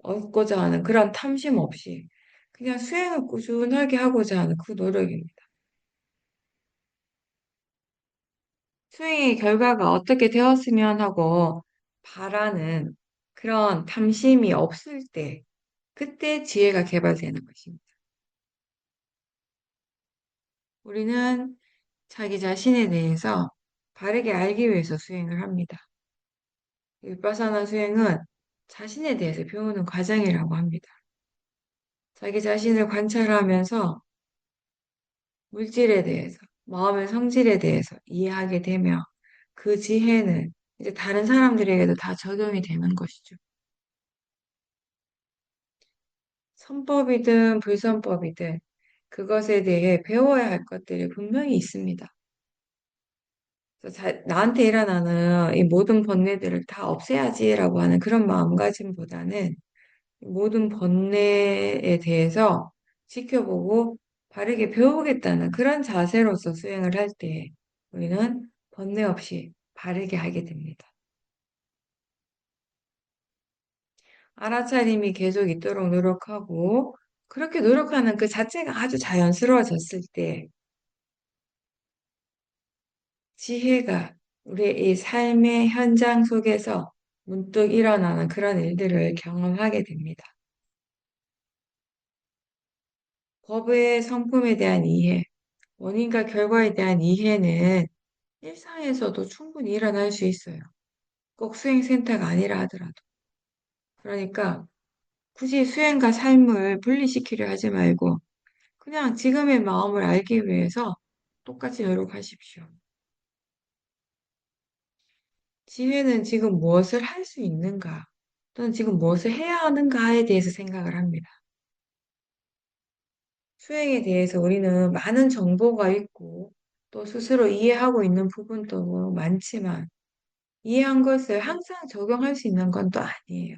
얻고자 하는 그런 탐심 없이 그냥 수행을 꾸준하게 하고자 하는 그 노력입니다. 수행의 결과가 어떻게 되었으면 하고 바라는 그런 탐심이 없을 때 그때 지혜가 개발되는 것입니다. 우리는 자기 자신에 대해서 바르게 알기 위해서 수행을 합니다. 윗바사나 수행은 자신에 대해서 배우는 과정이라고 합니다. 자기 자신을 관찰하면서 물질에 대해서, 마음의 성질에 대해서 이해하게 되며 그 지혜는 이제 다른 사람들에게도 다 적용이 되는 것이죠. 선법이든 불선법이든 그것에 대해 배워야 할 것들이 분명히 있습니다. 그래서 나한테 일어나는 이 모든 번뇌들을 다 없애야지라고 하는 그런 마음가짐보다는 모든 번뇌에 대해서 지켜보고 바르게 배우겠다는 그런 자세로서 수행을 할 때 우리는 번뇌 없이 바르게 하게 됩니다. 알아차림이 계속 있도록 노력하고 그렇게 노력하는 그 자체가 아주 자연스러워졌을 때 지혜가 우리의 이 삶의 현장 속에서 문득 일어나는 그런 일들을 경험하게 됩니다. 법의 성품에 대한 이해, 원인과 결과에 대한 이해는 일상에서도 충분히 일어날 수 있어요. 꼭 수행센터가 아니라 하더라도. 그러니까 굳이 수행과 삶을 분리시키려 하지 말고 그냥 지금의 마음을 알기 위해서 똑같이 노력하십시오. 지혜는 지금 무엇을 할 수 있는가, 또는 지금 무엇을 해야 하는가에 대해서 생각을 합니다. 수행에 대해서 우리는 많은 정보가 있고 또 스스로 이해하고 있는 부분도 많지만 이해한 것을 항상 적용할 수 있는 건 또 아니에요.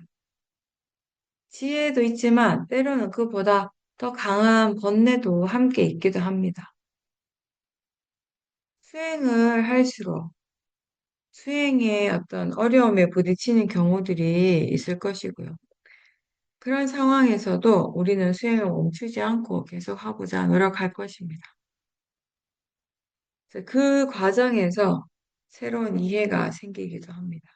지혜도 있지만 때로는 그보다 더 강한 번뇌도 함께 있기도 합니다. 수행을 할수록 수행에 어떤 어려움에 부딪히는 경우들이 있을 것이고요. 그런 상황에서도 우리는 수행을 멈추지 않고 계속하고자 노력할 것입니다. 그래서 그 과정에서 새로운 이해가 생기기도 합니다.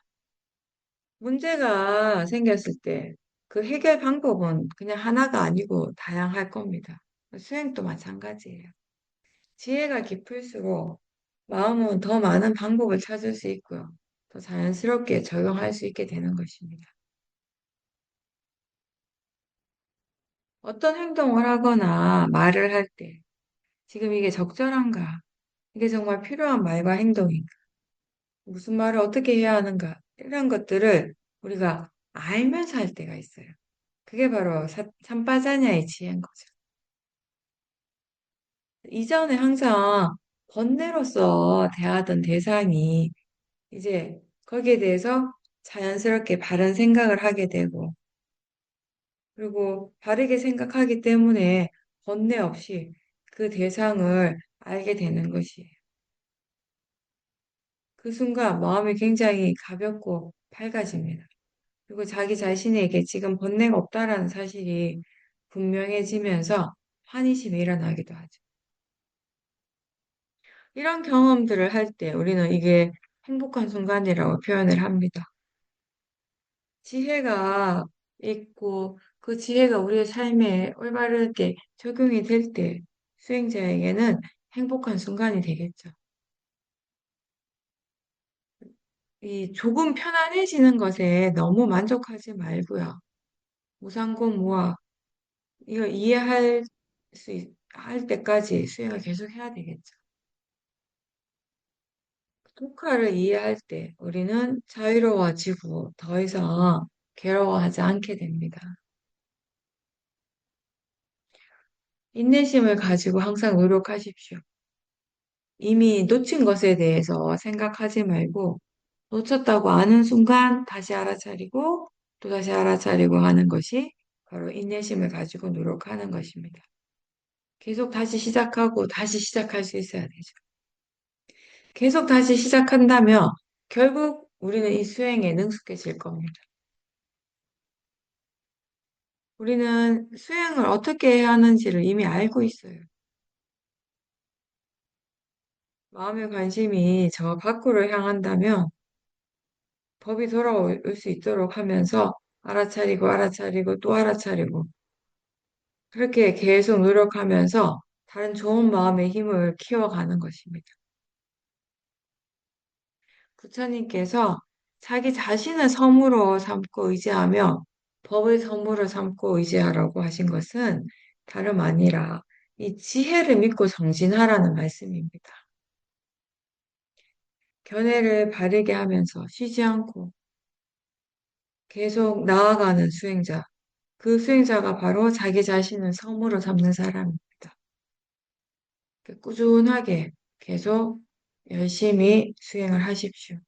문제가 생겼을 때 그 해결 방법은 그냥 하나가 아니고 다양할 겁니다. 수행도 마찬가지예요. 지혜가 깊을수록 마음은 더 많은 방법을 찾을 수 있고요. 더 자연스럽게 적용할 수 있게 되는 것입니다. 어떤 행동을 하거나 말을 할 때 지금 이게 적절한가? 이게 정말 필요한 말과 행동인가? 무슨 말을 어떻게 해야 하는가? 이런 것들을 우리가 알면서 할 때가 있어요. 그게 바로 산파자냐의 지혜인 거죠. 이전에 항상 번뇌로서 대하던 대상이 이제 거기에 대해서 자연스럽게 바른 생각을 하게 되고, 그리고 바르게 생각하기 때문에 번뇌 없이 그 대상을 알게 되는 것이에요. 그 순간 마음이 굉장히 가볍고 밝아집니다. 그리고 자기 자신에게 지금 번뇌가 없다라는 사실이 분명해지면서 환희심이 일어나기도 하죠. 이런 경험들을 할 때 우리는 이게 행복한 순간이라고 표현을 합니다. 지혜가 있고 그 지혜가 우리의 삶에 올바르게 적용이 될 때 수행자에게는 행복한 순간이 되겠죠. 이 조금 편안해지는 것에 너무 만족하지 말고요. 무상고무와 이거 이해할 할 때까지 수행을 계속 해야 되겠죠. 독화를 이해할 때 우리는 자유로워지고 더 이상 괴로워하지 않게 됩니다. 인내심을 가지고 항상 노력하십시오. 이미 놓친 것에 대해서 생각하지 말고 놓쳤다고 아는 순간 다시 알아차리고 또 다시 알아차리고 하는 것이 바로 인내심을 가지고 노력하는 것입니다. 계속 다시 시작하고 다시 시작할 수 있어야 되죠. 계속 다시 시작한다면 결국 우리는 이 수행에 능숙해질 겁니다. 우리는 수행을 어떻게 해야 하는지를 이미 알고 있어요. 마음의 관심이 저 밖으로 향한다면 법이 돌아올 수 있도록 하면서 알아차리고 알아차리고 또 알아차리고 그렇게 계속 노력하면서 다른 좋은 마음의 힘을 키워가는 것입니다. 부처님께서 자기 자신을 섬으로 삼고 의지하며 법을 섬으로 삼고 의지하라고 하신 것은 다름 아니라 이 지혜를 믿고 정진하라는 말씀입니다. 견해를 바르게 하면서 쉬지 않고 계속 나아가는 수행자. 그 수행자가 바로 자기 자신을 섬으로 삼는 사람입니다. 꾸준하게 계속 열심히 수행을 하십시오.